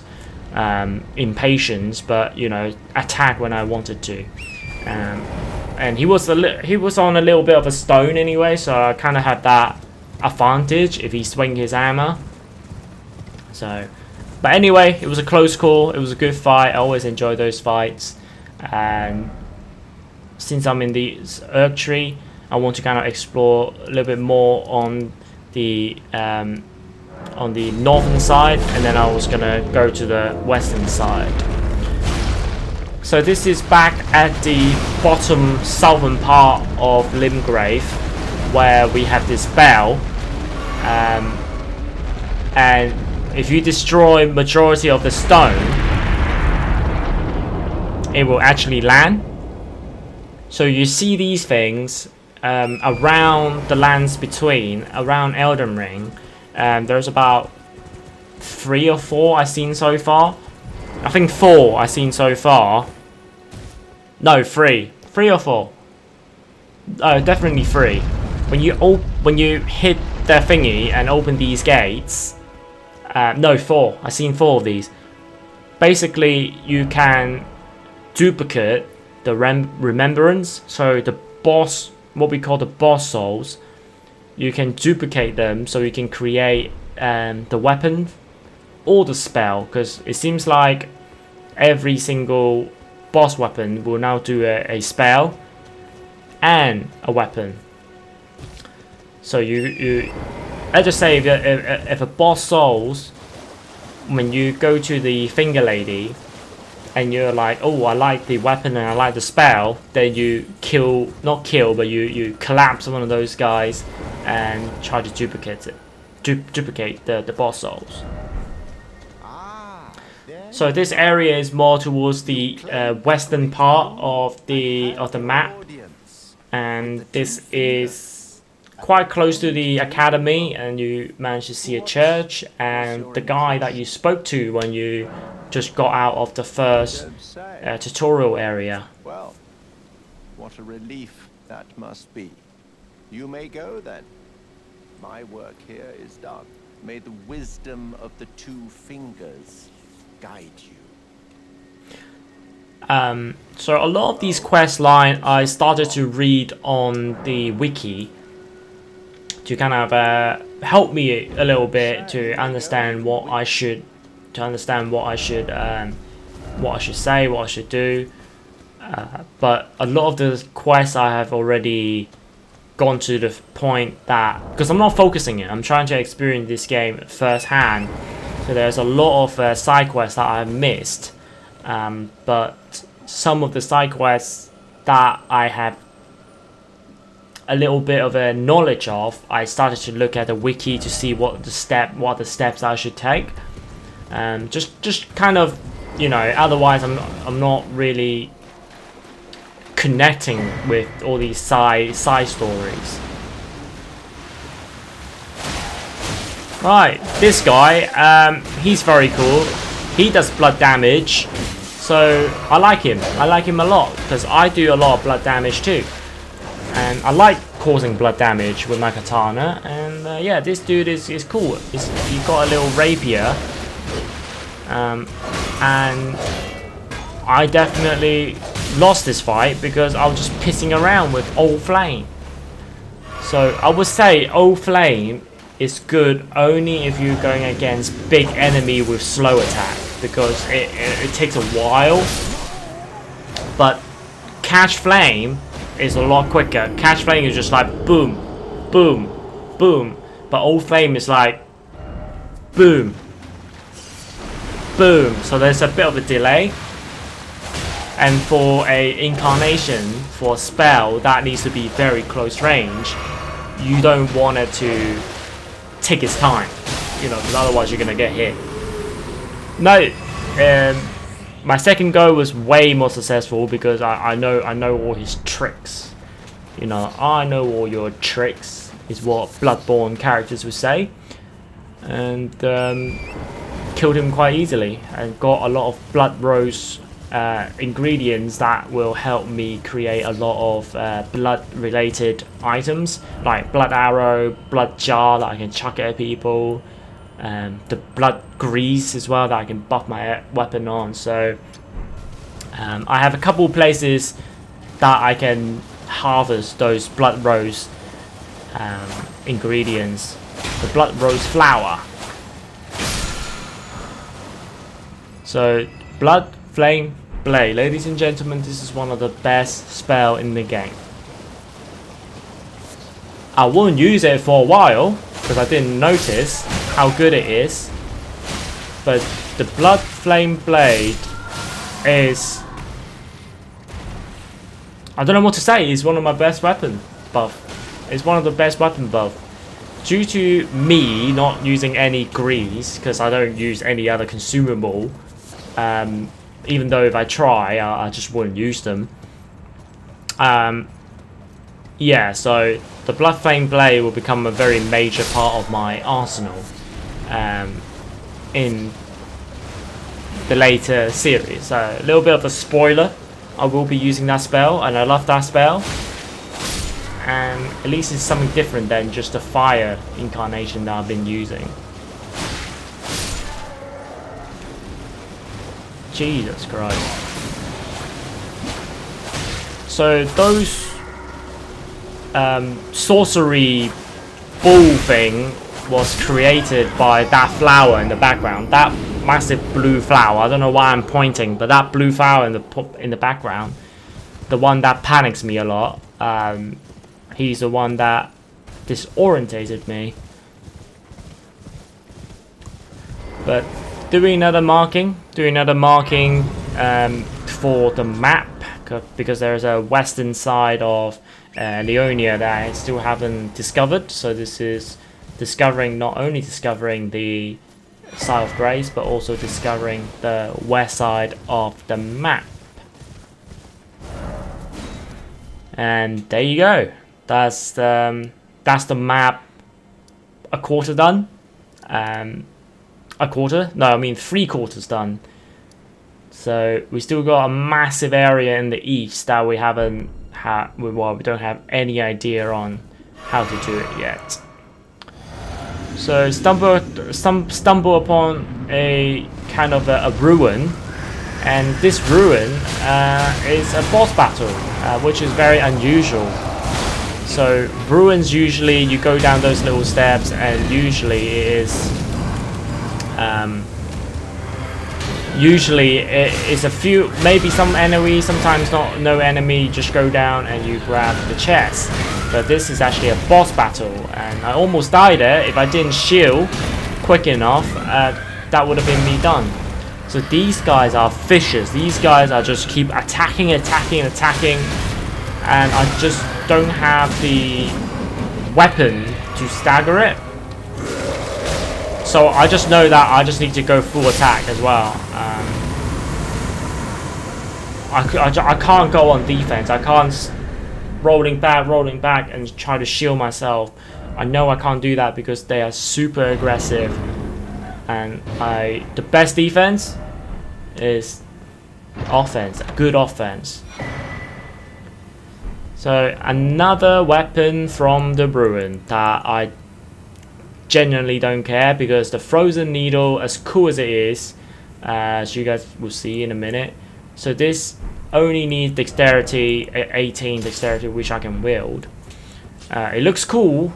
impatience, but you know, attack when I wanted to. And he was on a little bit of a stone anyway, so I kind of had that advantage if he swing his hammer. So, but anyway, it was a close call. It was a good fight. I always enjoy those fights, and since I'm in the Erg tree, I want to kind of explore a little bit more on the northern side, and then I was gonna go to the western side. So this is back at the bottom southern part of Limgrave, where we have this bell, and if you destroy majority of the stone, it will actually land. So you see these things around the lands between, around Elden Ring. There's about 3 or 4 I've seen so far. I think 4 I've seen so far. No, 3 or 4. Oh, definitely 3. When you hit the thingy and open these gates, no, 4. I've seen 4 of these. Basically, you can duplicate the remembrance. So the boss, what we call the boss souls, you can duplicate them so you can create the weapon or the spell, because it seems like every single boss weapon will now do a spell and a weapon. So you let's just say if a boss souls, when you go to the finger lady and you're like, oh, I like the weapon and I like the spell, then you not kill, but you collapse one of those guys and try to duplicate it, duplicate the boss souls. So this area is more towards the western part of the map, and this is quite close to the academy, and you manage to see a church and the guy that you spoke to when you just got out of the first tutorial area. Well, what a relief that must be. You may go then. My work here is done. May the wisdom of the two fingers guide you. So a lot of these quest lines I started to read on the wiki to kind of help me a little bit to understand what I should, what I should say, what I should do. But a lot of the quests I have already gone to the point that, because I'm not focusing it, I'm trying to experience this game firsthand. So there's a lot of side quests that I've missed. But some of the side quests that I have a little bit of a knowledge of, I started to look at the wiki to see what the steps I should take. Just kind of, you know, otherwise I'm not really connecting with all these side stories. Right, this guy, he's very cool. He does blood damage, so I like him. I like him a lot because I do a lot of blood damage too, and I like causing blood damage with my katana. And yeah, this dude is cool. He's got a little rapier, and I definitely lost this fight because I was just pissing around with Old Flame. So I would say Old Flame is good only if you're going against big enemy with slow attack, because it takes a while. But Catch Flame is a lot quicker. Catch Flame is just like boom, boom, boom. But Old Flame is like boom, boom. So there's a bit of a delay. And for a incarnation, for a spell that needs to be very close range, you don't want it to take its time, you know, because otherwise you're gonna get hit. No, my second go was way more successful because I know all his tricks. You know, I know all your tricks is what Bloodborne characters would say, and killed him quite easily and got a lot of Blood Rose ingredients that will help me create a lot of blood related items, like blood arrow, blood jar that I can chuck at people, the blood grease as well that I can buff my weapon on. So I have a couple places that I can harvest those blood rose ingredients. The blood rose flower. So blood Flame Blade. Ladies and gentlemen, this is one of the best spell in the game. I won't use it for a while because I didn't notice how good it is. But the Blood Flame Blade is, I don't know what to say, it's one of my best weapon buff. It's one of the best weapon buff. Due to me not using any grease, because I don't use any other consumable, even though if I try, I just wouldn't use them. Yeah, so the Blood Flame Blade will become a very major part of my arsenal in the later series. So a little bit of a spoiler, I will be using that spell, and I love that spell. And at least it's something different than just the fire incarnation that I've been using. Jesus Christ. So those sorcery ball thing was created by that flower in the background. That massive blue flower. I don't know why I'm pointing, but that blue flower in the background, the one that panics me a lot. He's the one that disorientated me. But doing another marking for the map, because there's a western side of Liurnia that I still haven't discovered. So this is not only discovering the Side of Grace, but also discovering the west side of the map. And there you go. That's the map a quarter done. A quarter? No, I mean 3/4 done. So we still got a massive area in the east that we haven't we don't have any idea on how to do it yet. So stumble upon a kind of a ruin, and this ruin is a boss battle, which is very unusual. So ruins, usually you go down those little steps, and usually it is a few, maybe some enemy, sometimes no enemy. You just go down and you grab the chest. But this is actually a boss battle, and I almost died there. If I didn't shield quick enough, that would have been me done. So these guys are vicious. These guys are just keep attacking, and I just don't have the weapon to stagger it. So I just know that I just need to go full attack as well. I can't go on defense. I can't rolling back and try to shield myself. I know I can't do that because they are super aggressive, and the best defense is offense, good offense. So another weapon from the ruin that I genuinely don't care, because the frozen needle, as cool as it is, as you guys will see in a minute, so this only needs dexterity, 18 dexterity, which I can wield. It looks cool,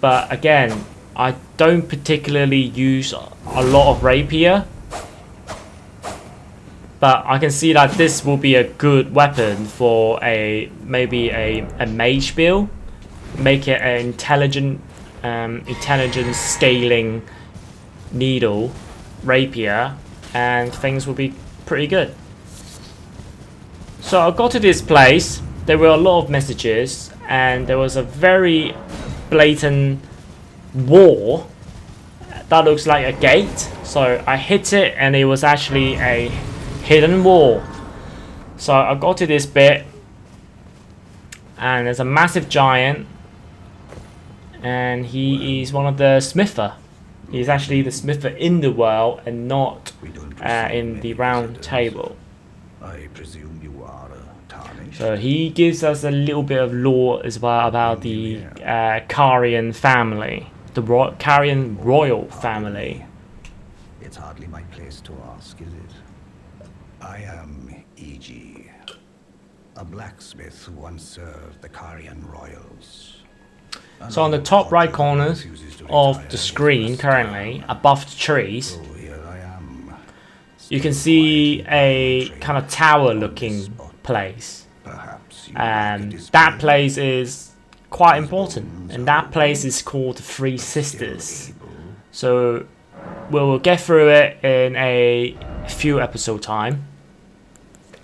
but again, I don't particularly use a lot of rapier, but I can see that this will be a good weapon for maybe a mage build. Make it an intelligence scaling needle rapier, and things will be pretty good. So I got to this place, there were a lot of messages, and there was a very blatant wall that looks like a gate. So I hit it, and it was actually a hidden wall. So I got to this bit, and there's a massive giant, and he is one of the smither. He's actually the smither in the world and not in the round table. I presume you are tarnished. So he gives us a little bit of lore as well about the Carrion family, the Carrion royal family. It's hardly my place to ask, is it? I am E.G., a blacksmith who once served the Carrion royals. So on the top right corner of the screen currently, above the trees, you can see a kind of tower looking place. That place is quite important, and that place is called the Three Sisters. So we'll get through it in a few episode time.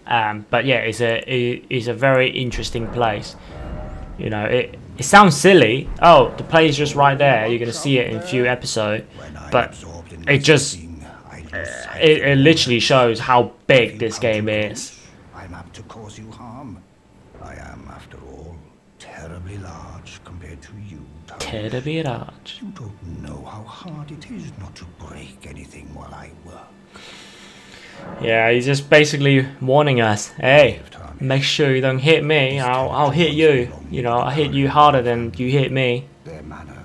But yeah, it's a very interesting place. You know, it sounds silly. Oh, the place is just right there. You're gonna see it in a few episodes, but it just it literally shows how big this game is. I'm apt to cause you harm. I am, after all, terribly large compared to you. Terribly large. You don't know how hard it is not to break anything while I work. Yeah, he's just basically warning us. Hey, make sure you don't hit me. I'll hit you. You know, I'll hit you harder than you hit me. Their manor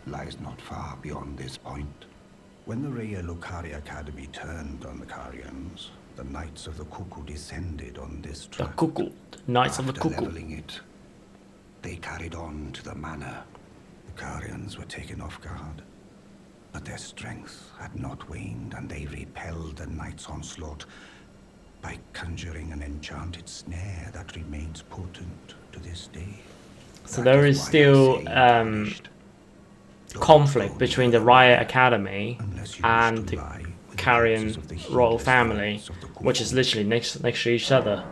lies not far beyond this point. When the Raya Academy turned on the Carrions, the Knights of the Cuckoo descended on this The track. Cuckoo, the Knights of the After Cuckoo. leveling it, they carried on to the manor. The Carrions were taken off guard, but their strength had not waned, and they repelled the Knights' onslaught by conjuring an enchanted snare that remains potent to this day. So there is still conflict between the Raya Academy and the Carrion royal family, which is literally next to each other.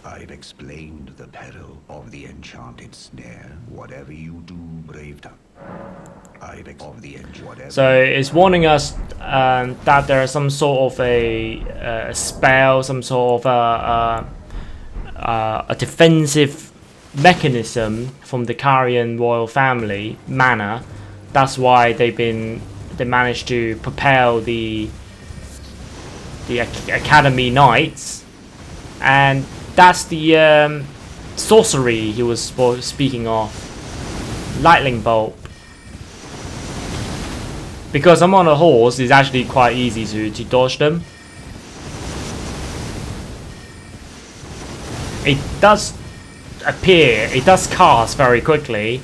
I've explained the peril of the enchanted snare. Whatever you do, brave town. So it's warning us that there is some sort of a spell, some sort of a defensive mechanism from the Carrion royal family manor. That's why they managed to propel the Academy Knights, and that's the sorcery he was speaking of, lightning bolt. because I'm on a horse, it's actually quite easy to dodge them. It does appear, it does cast very quickly,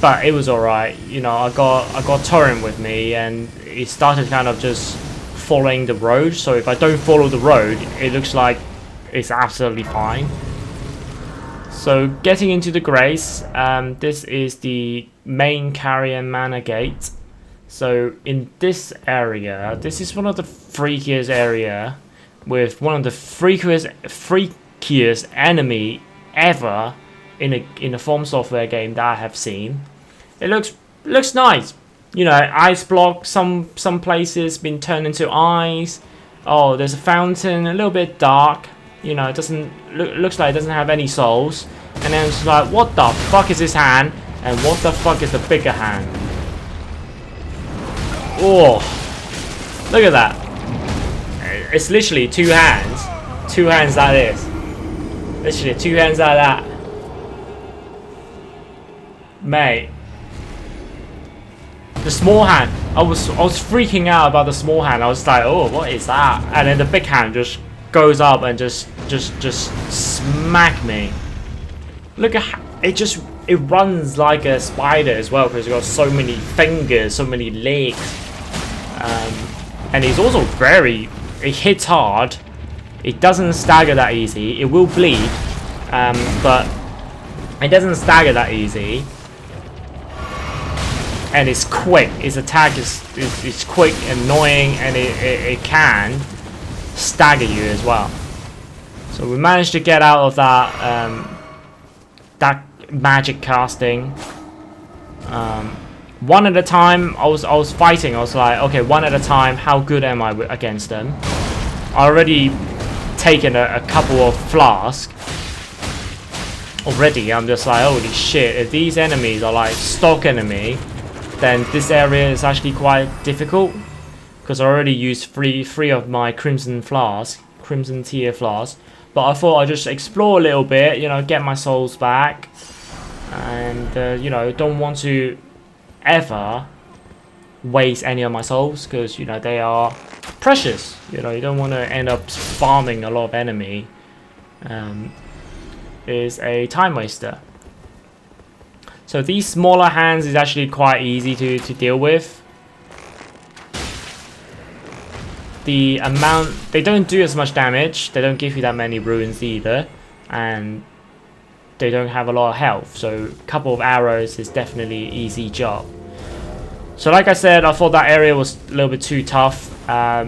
but it was alright. You know, I got Torrent with me, and it started kind of just following the road. So if I don't follow the road, it looks like it's absolutely fine. So getting into the Grace, this is the main Carrion Manor gate. So in this area, this is one of the freakiest area with one of the freakiest enemy ever in a From Software game that I have seen. It looks nice. You know, ice block, some places been turned into ice. Oh, there's a fountain, a little bit dark. You know, it doesn't looks like it doesn't have any souls. And then it's like, what the fuck is this hand? And what the fuck is the bigger hand? Oh, look at that. It's literally two hands. Two hands like this. Literally two hands like that. Mate. The small hand. I was freaking out about the small hand. I was like, oh, what is that? And then the big hand just goes up and just smack me. Look at how it runs like a spider as well, because it's got so many fingers, so many legs. And it's also it hits hard. It doesn't stagger that easy. It will bleed, but it doesn't stagger that easy. And it's quick. Its attack is quick, annoying, and it can stagger you as well. So we managed to get out of that that magic casting. One at a time. I was fighting. I was like, okay, one at a time. How good am I against them? I already taken a couple of flasks already. I'm just like, holy shit, if these enemies are like stock enemy, then this area is actually quite difficult, because I already used three of my crimson tier flasks. But I thought I'd just explore a little bit, you know, get my souls back, and you know, don't want to ever waste any of my souls, because, you know, they are precious. You know, you don't want to end up farming a lot of enemy. Is a time waster. So these smaller hands is actually quite easy to deal with. The amount, they don't do as much damage, they don't give you that many runes either, and they don't have a lot of health, so a couple of arrows is definitely an easy job. So like I said, I thought that area was a little bit too tough, a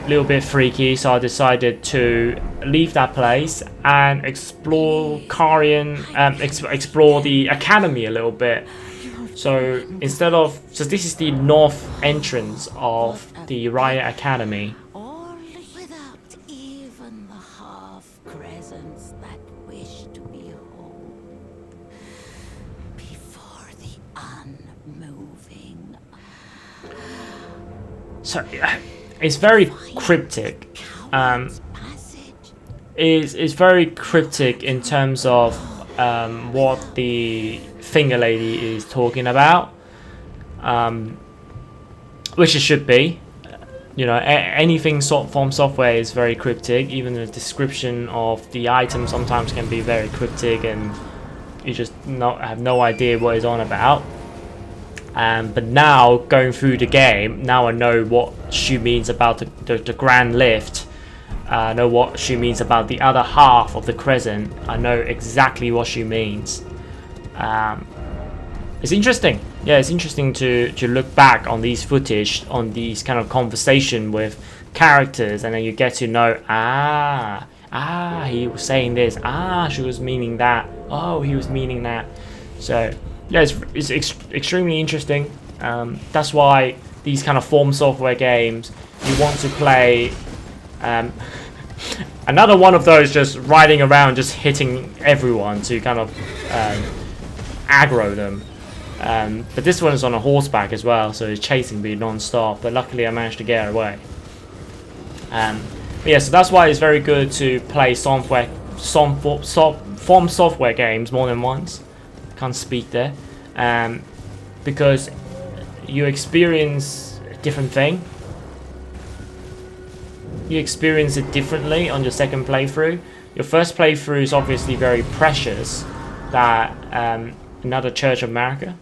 little bit freaky, so I decided to leave that place and explore Carrion, explore the academy a little bit. So instead of, so this is the north entrance of the Raya Academy. All without even the half crescents that wish to behold before the unmoving. So it's very cryptic. It's very cryptic in terms of what the finger lady is talking about, which it should be. You know, anything from software is very cryptic. Even the description of the item sometimes can be very cryptic, and you just have no idea what it's on about. But now, going through the game, now I know what she means about the grand lift. I know what she means about the other half of the crescent. I know exactly what she means. It's interesting. Yeah, it's interesting to look back on these footage, on these kind of conversation with characters, and then you get to know, he was saying this, she was meaning that, oh, he was meaning that. So yeah, it's extremely interesting. That's why these kind of From Software games, you want to play. Another one of those, just riding around, just hitting everyone to kind of aggro them. But this one is on a horseback as well, so it's chasing me non-stop. But luckily, I managed to get away. But yeah, so that's why it's very good to play From Software games more than once. Can't speak there, because you experience a different thing. You experience it differently on your second playthrough. Your first playthrough is obviously very precious, that another Church of America.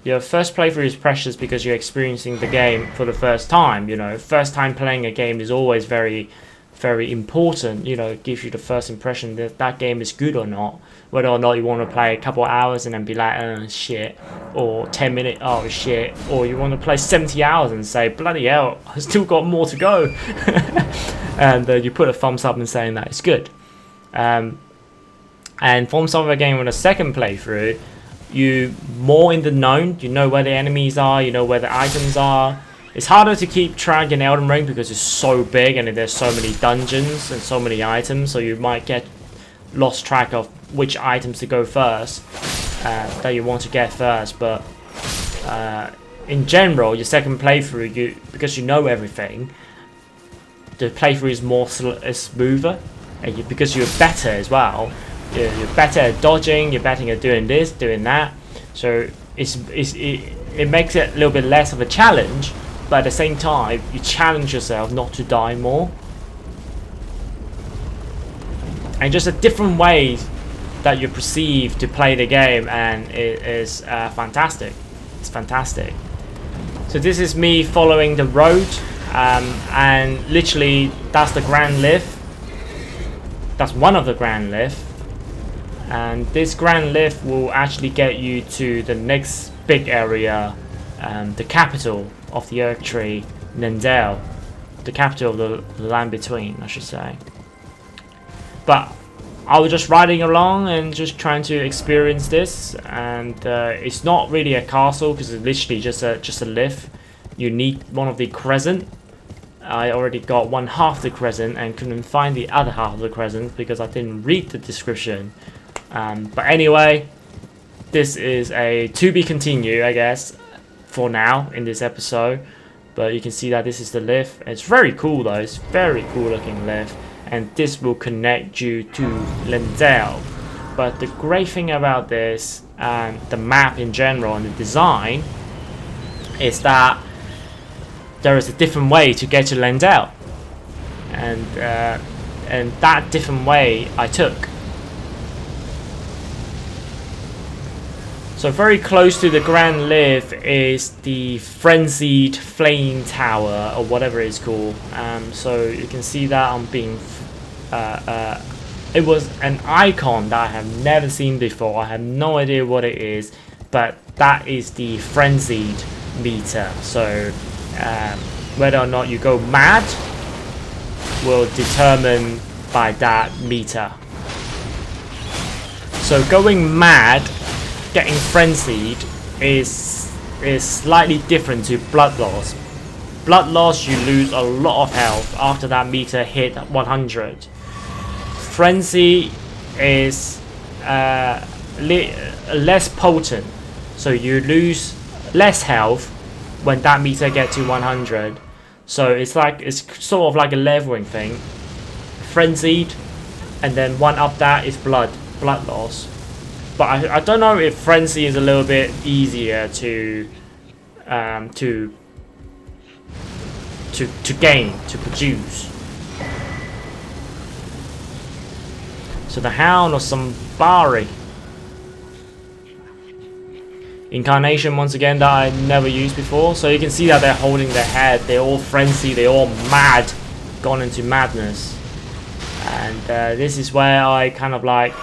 Your first playthrough is precious because you're experiencing the game for the first time. You know, first time playing a game is always very, very important. You know, it gives you the first impression that that game is good or not. Whether or not you want to play a couple of hours and then be like, oh shit, or 10 minutes, oh shit, or you want to play 70 hours and say, bloody hell, I still got more to go. And you put a thumbs up and saying that it's good. And from some of the game on a second playthrough, you more in the known, you know where the enemies are, you know where the items are. It's harder to keep track in Elden Ring because it's so big and there's so many dungeons and so many items, so you might get lost track of which items to go first, that you want to get first. But in general, your second playthrough, because you know everything, the playthrough is more smoother, and because you're better as well. You're better at dodging, you're better at doing this, doing that. So it makes it a little bit less of a challenge, but at the same time, you challenge yourself not to die more. And just a different way that you perceive to play the game, and it is fantastic. It's fantastic. So this is me following the road, and literally that's the Grand Lift. That's one of the Grand Lift. And this Grand Lift will actually get you to the next big area, the capital of the Earth Tree, Leyndell. The capital of the Land Between, I should say. But I was just riding along and just trying to experience this, and it's not really a castle because it's literally just a lift. You need one of the crescent. I already got one half the crescent and couldn't find the other half of the crescent because I didn't read the description. But anyway, this is a to be continued, I guess, for now in this episode. But you can see that this is the lift. It's very cool though. It's very cool looking lift, and this will connect you to Leyndell. But the great thing about this, and the map in general and the design, is that there is a different way to get to Leyndell, and that different way I took. So very close to the Grand Lift is the Frenzied Flame Tower, or whatever it's called. So you can see that I'm being... it was an icon that I have never seen before. I have no idea what it is, but that is the Frenzied meter. So whether or not you go mad will determine by that meter. So going mad, getting frenzied, is slightly different to blood loss. Blood loss, you lose a lot of health after that meter hit 100. Frenzy is less potent, so you lose less health when that meter gets to 100. So it's sort of like a leveling thing. Frenzied, and then one up that is blood loss. But I don't know if Frenzy is a little bit easier to gain, to produce. So the Hound of Sambari. Incarnation once again that I never used before. So you can see that they're holding their head. They're all frenzied. They're all mad, gone into madness. And this is where I kind of like...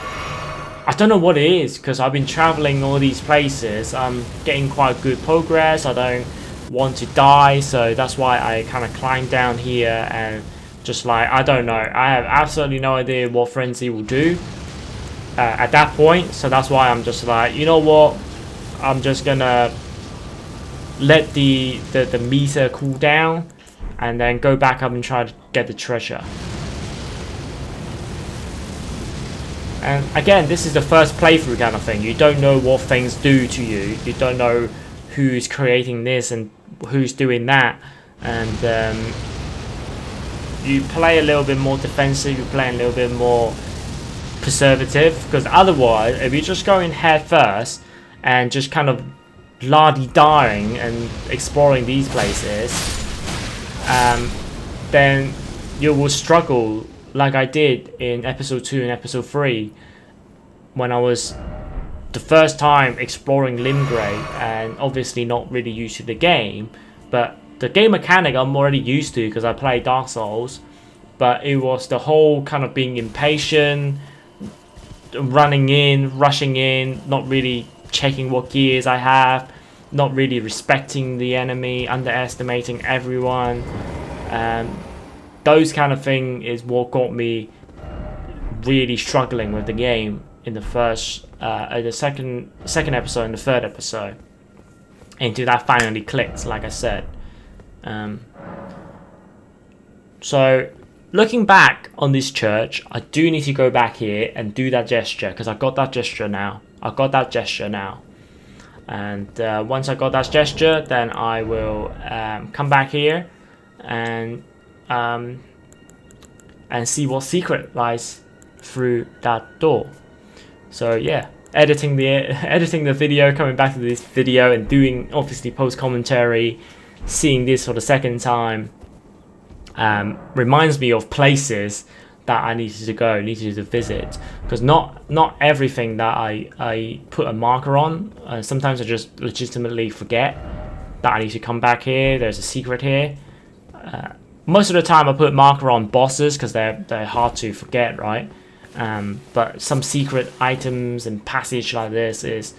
I don't know what it is, because I've been traveling all these places. I'm getting quite good progress. I don't want to die, so that's why I kind of climbed down here and just like, I don't know. I have absolutely no idea what Frenzy will do at that point. So that's why I'm just like, you know what? I'm just gonna let the meter cool down and then go back up and try to get the treasure. And again, this is the first playthrough kind of thing. You don't know what things do to you. You don't know who's creating this and who's doing that. And you play a little bit more defensive. You play a little bit more preservative. Because otherwise, if you just go in head first and just kind of la-di-dying and exploring these places, then you will struggle like I did in episode 2 and episode 3 when I was the first time exploring Limgrave, and obviously not really used to the game, but the game mechanic I'm already used to because I play Dark Souls, but it was the whole kind of being impatient, running in, rushing in, not really checking what gears I have, not really respecting the enemy, underestimating everyone. Those kind of thing is what got me really struggling with the game in the second episode and the third episode, until that finally clicked, like I said. So looking back on this church, I do need to go back here and do that gesture, because I got that gesture now. And once I got that gesture, then I will come back here and see what secret lies through that door. So yeah, editing the video, coming back to this video and doing obviously post commentary, seeing this for the second time, reminds me of places that I needed to visit, because not everything that I put a marker on, sometimes I just legitimately forget that I need to come back here. There's a secret here. Most of the time I put marker on bosses because they're hard to forget, right? But some secret items and passage like this is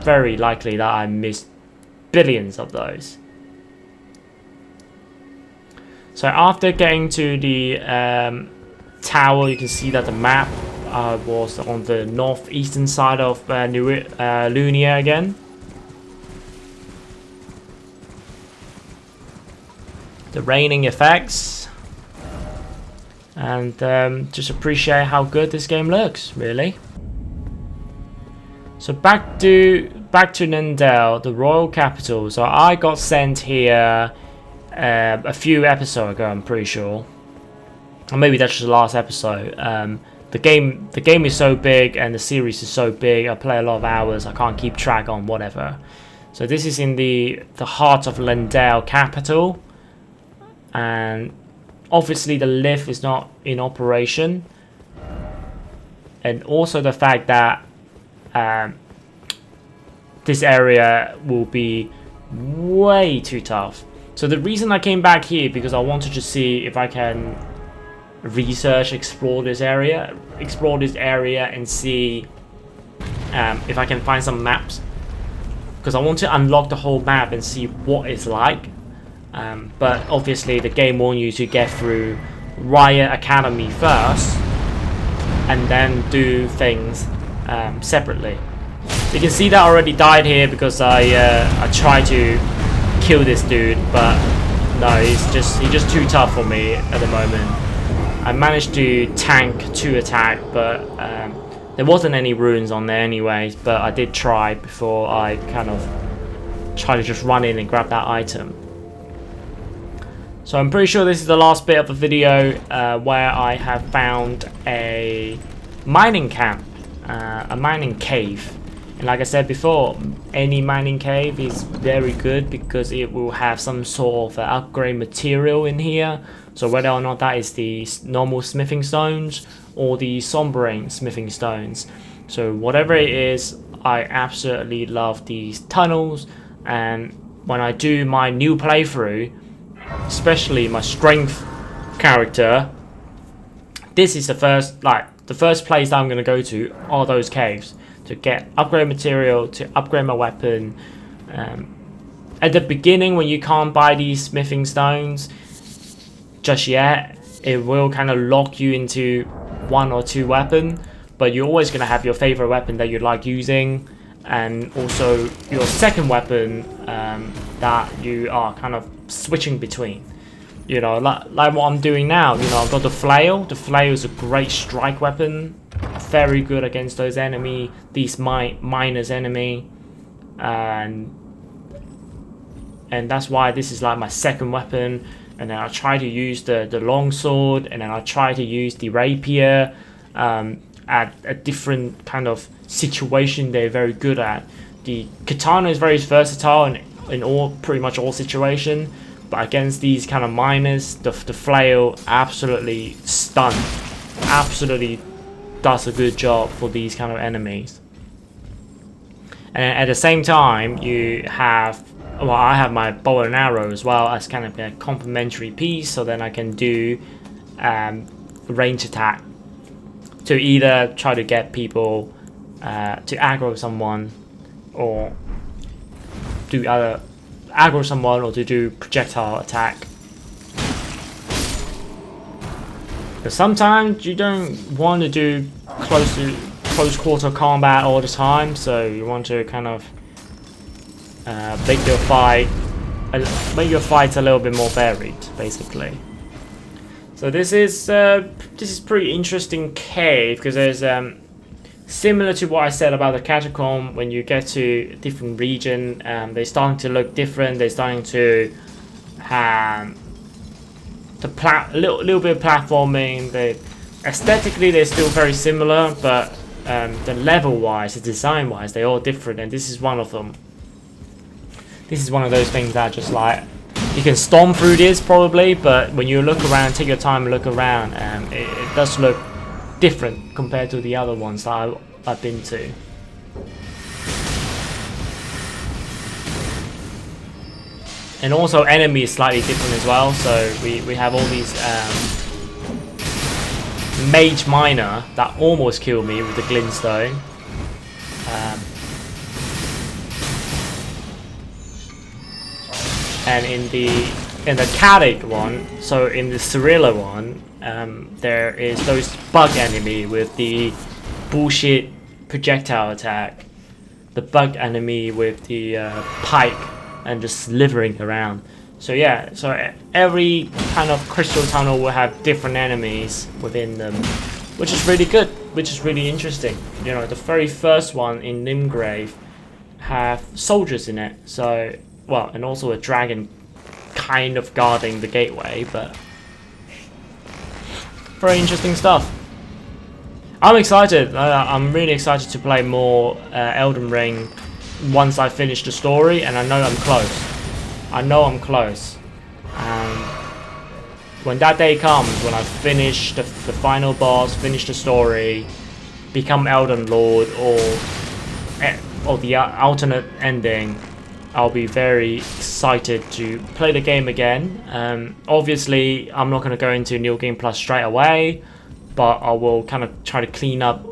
very likely that I missed billions of those. So after getting to the tower, you can see that the map was on the northeastern side of Liurnia again. The raining effects, and just appreciate how good this game looks, really. So back to Nendel, the royal capital. So I got sent here a few episodes ago, I'm pretty sure, or maybe that's just the last episode. The game is so big and the series is so big, I play a lot of hours, I can't keep track on whatever. So this is in the heart of Lendel capital, and obviously the lift is not in operation, and also the fact that this area will be way too tough. So the reason I came back here, because I wanted to see if I can explore this area and see if I can find some maps, because I want to unlock the whole map and see what it's like. But obviously the game wants you to get through Raya Academy first and then do things separately. You can see that I already died here because I tried to kill this dude, but no, he's just too tough for me at the moment. I managed to tank 2 attack, but there wasn't any runes on there anyways, but I did try before I kind of try to just run in and grab that item. So I'm pretty sure this is the last bit of the video where I have found a mining camp, a mining cave. And like I said before, any mining cave is very good because it will have some sort of upgrade material in here. So whether or not that is the normal smithing stones or the sombering smithing stones. So whatever it is, I absolutely love these tunnels. And when I do my new playthrough, especially my strength character, this is the first place that I'm going to go to are those caves to get upgrade material, to upgrade my weapon. At the beginning, when you can't buy these smithing stones just yet, it will kind of lock you into 1 or 2 weapons, but you're always going to have your favorite weapon that you like using, and also your second weapon that you are kind of switching between. You know, like what I'm doing now. You know, I've got the flail. The flail is a great strike weapon, very good against those enemy, these miners enemy, and that's why this is like my second weapon. And then I try to use the long sword, and then I try to use the rapier at a different kind of situation they're very good at, the katana is very versatile in all pretty much all situation, but against these kind of miners, the flail absolutely absolutely does a good job for these kind of enemies. And at the same time, you have, well, I have my bow and arrow as well as kind of a complementary piece, so then I can do range attack to either try to get people to aggro someone, or do either aggro someone or to do projectile attack. Because sometimes you don't want to do close quarter combat all the time, so you want to kind of make your fights a little bit more varied, basically. So this is pretty interesting cave, because there's similar to what I said about the catacomb. When you get to a different region, they're starting to look different. They're starting to have a little bit of platforming. Aesthetically they're still very similar, but the level wise, the design wise, they're all different, and this is one of them. This is one of those things that just like, you can storm through this probably, but when you look around, take your time and look around, it does look different compared to the other ones that I've been to. And also enemy is slightly different as well, so we have all these mage miner that almost killed me with the glintstone. And in the Caelid one, so in the Cirilla one, there is those bug enemy with the bullshit projectile attack, the bug enemy with the pike and just slithering around. So yeah, so every kind of crystal tunnel will have different enemies within them, which is really good, which is really interesting. You know, the very first one in Limgrave have soldiers in it, so, well, and also a dragon kind of guarding the gateway, but very interesting stuff. I'm excited. I'm really excited to play more Elden Ring once I finish the story, and I know I'm close. I know I'm close. And when that day comes, when I finish the final boss, finish the story, become Elden Lord, or the alternate ending, I'll be very excited to play the game again. Obviously, I'm not going to go into New Game Plus straight away, but I will kind of try to clean up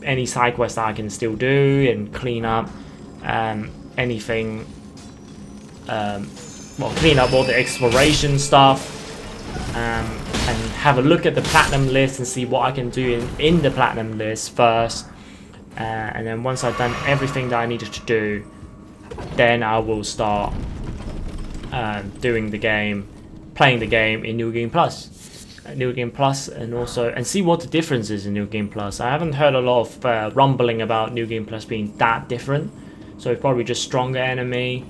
any side quests that I can still do, and clean up anything, well, clean up all the exploration stuff, and have a look at the platinum list and see what I can do in the platinum list first, and then once I've done everything that I needed to do, then I will start doing the game, playing the game in New Game Plus. And see what the difference is in New Game Plus. I haven't heard a lot of rumbling about New Game Plus being that different, so it's probably just stronger enemy,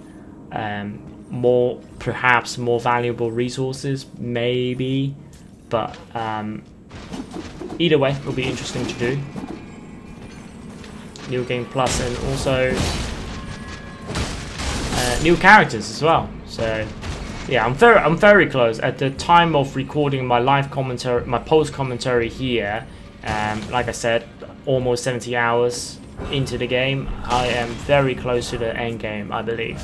perhaps more valuable resources, maybe, but either way, it'll be interesting to do. New Game Plus, and also new characters as well. So yeah, I'm very close. At the time of recording my live commentary, my post commentary here, like I said, almost 70 hours into the game. I am very close to the end game, I believe,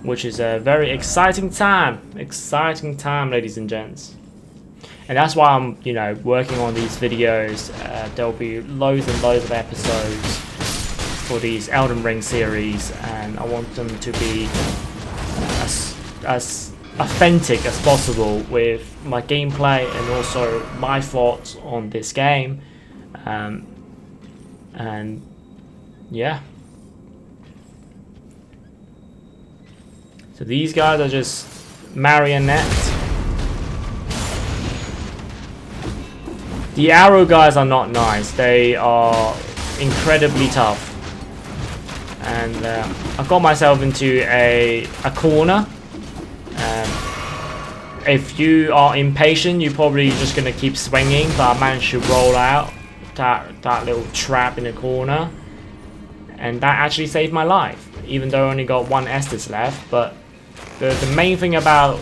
which is a very exciting time, ladies and gents. And that's why I'm, you know, working on these videos. There'll be loads and loads of episodes for these Elden Ring series, and I want them to be as authentic as possible with my gameplay and also my thoughts on this game. And yeah, so these guys are just marionettes. The arrow guys are not nice. They are incredibly tough. And I got myself into a corner. If you are impatient, you're probably just going to keep swinging, but I managed to roll out that little trap in the corner. and that actually saved my life, even though I only got 1 Estus left. But the main thing about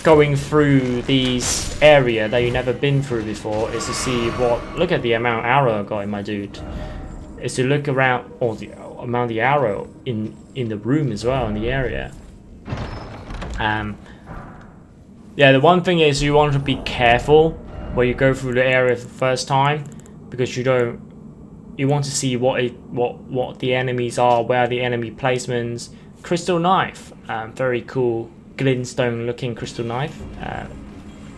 going through these area that you've never been through before is to see what, look at the amount of arrow I got in my dude, is to look around, or the amount of the arrow in the room as well, in the area. Yeah, the one thing is you want to be careful when you go through the area for the first time, because you want to see what the enemies are, where the enemy placements. Crystal knife, very cool glintstone looking crystal knife.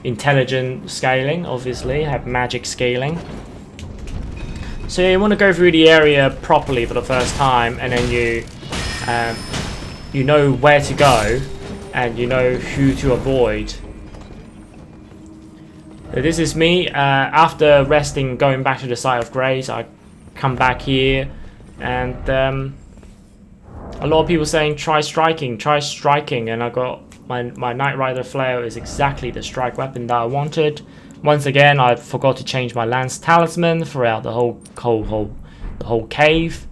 Intelligent scaling, obviously, have magic scaling. So you want to go through the area properly for the first time, and then you know where to go and you know who to avoid. So this is me after resting, going back to the site of grace. I come back here, and a lot of people saying try striking, and I got my Knight Rider flail is exactly the strike weapon that I wanted. Once again, I forgot to change my lance talisman throughout the whole cave,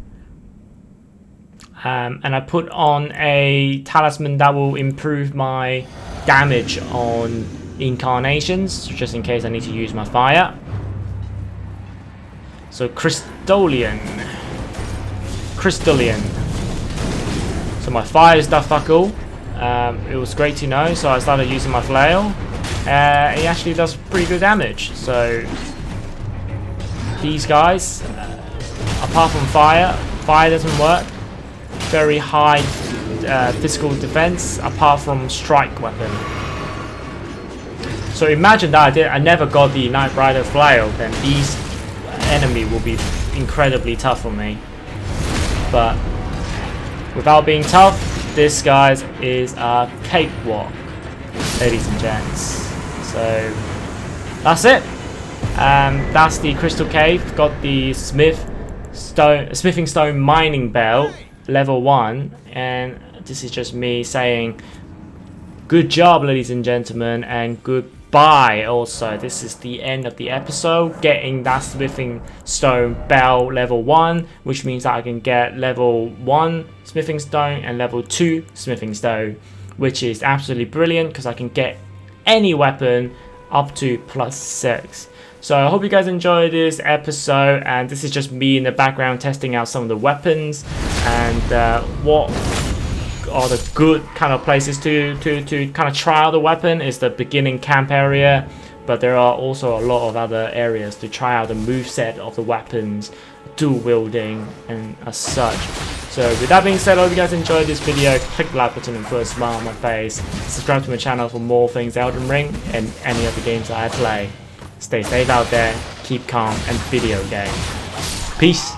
and I put on a talisman that will improve my damage on incarnations, just in case I need to use my fire. So Crystallian. So my fire is that fuck all. It was great to know, so I started using my flail. It actually does pretty good damage. So these guys, apart from fire doesn't work. Very high physical defense, apart from strike weapon. So imagine that I never got the Knight Rider flail, then these enemy will be incredibly tough for me. But without being tough, this guys is a cakewalk, ladies and gents. So that's it. That's the Crystal Cave. Got the Smithing Stone Mining Belt, level 1, and this is just me saying good job, ladies and gentlemen, and goodbye. Also, this is the end of the episode, getting that Smithing Stone Belt level 1, which means that I can get level 1 Smithing Stone and level 2 Smithing Stone, which is absolutely brilliant because I can get any weapon up to +6. So I hope you guys enjoyed this episode, and this is just me in the background testing out some of the weapons and what are the good kind of places to kind of try out the weapon is the beginning camp area, but there are also a lot of other areas to try out the moveset of the weapons, dual wielding and as such. So with that being said, I hope you guys enjoyed this video. Click the like button and put a smile on my face. Subscribe to my channel for more things Elden Ring and any other games that I play. Stay safe out there, keep calm, and video game. Peace.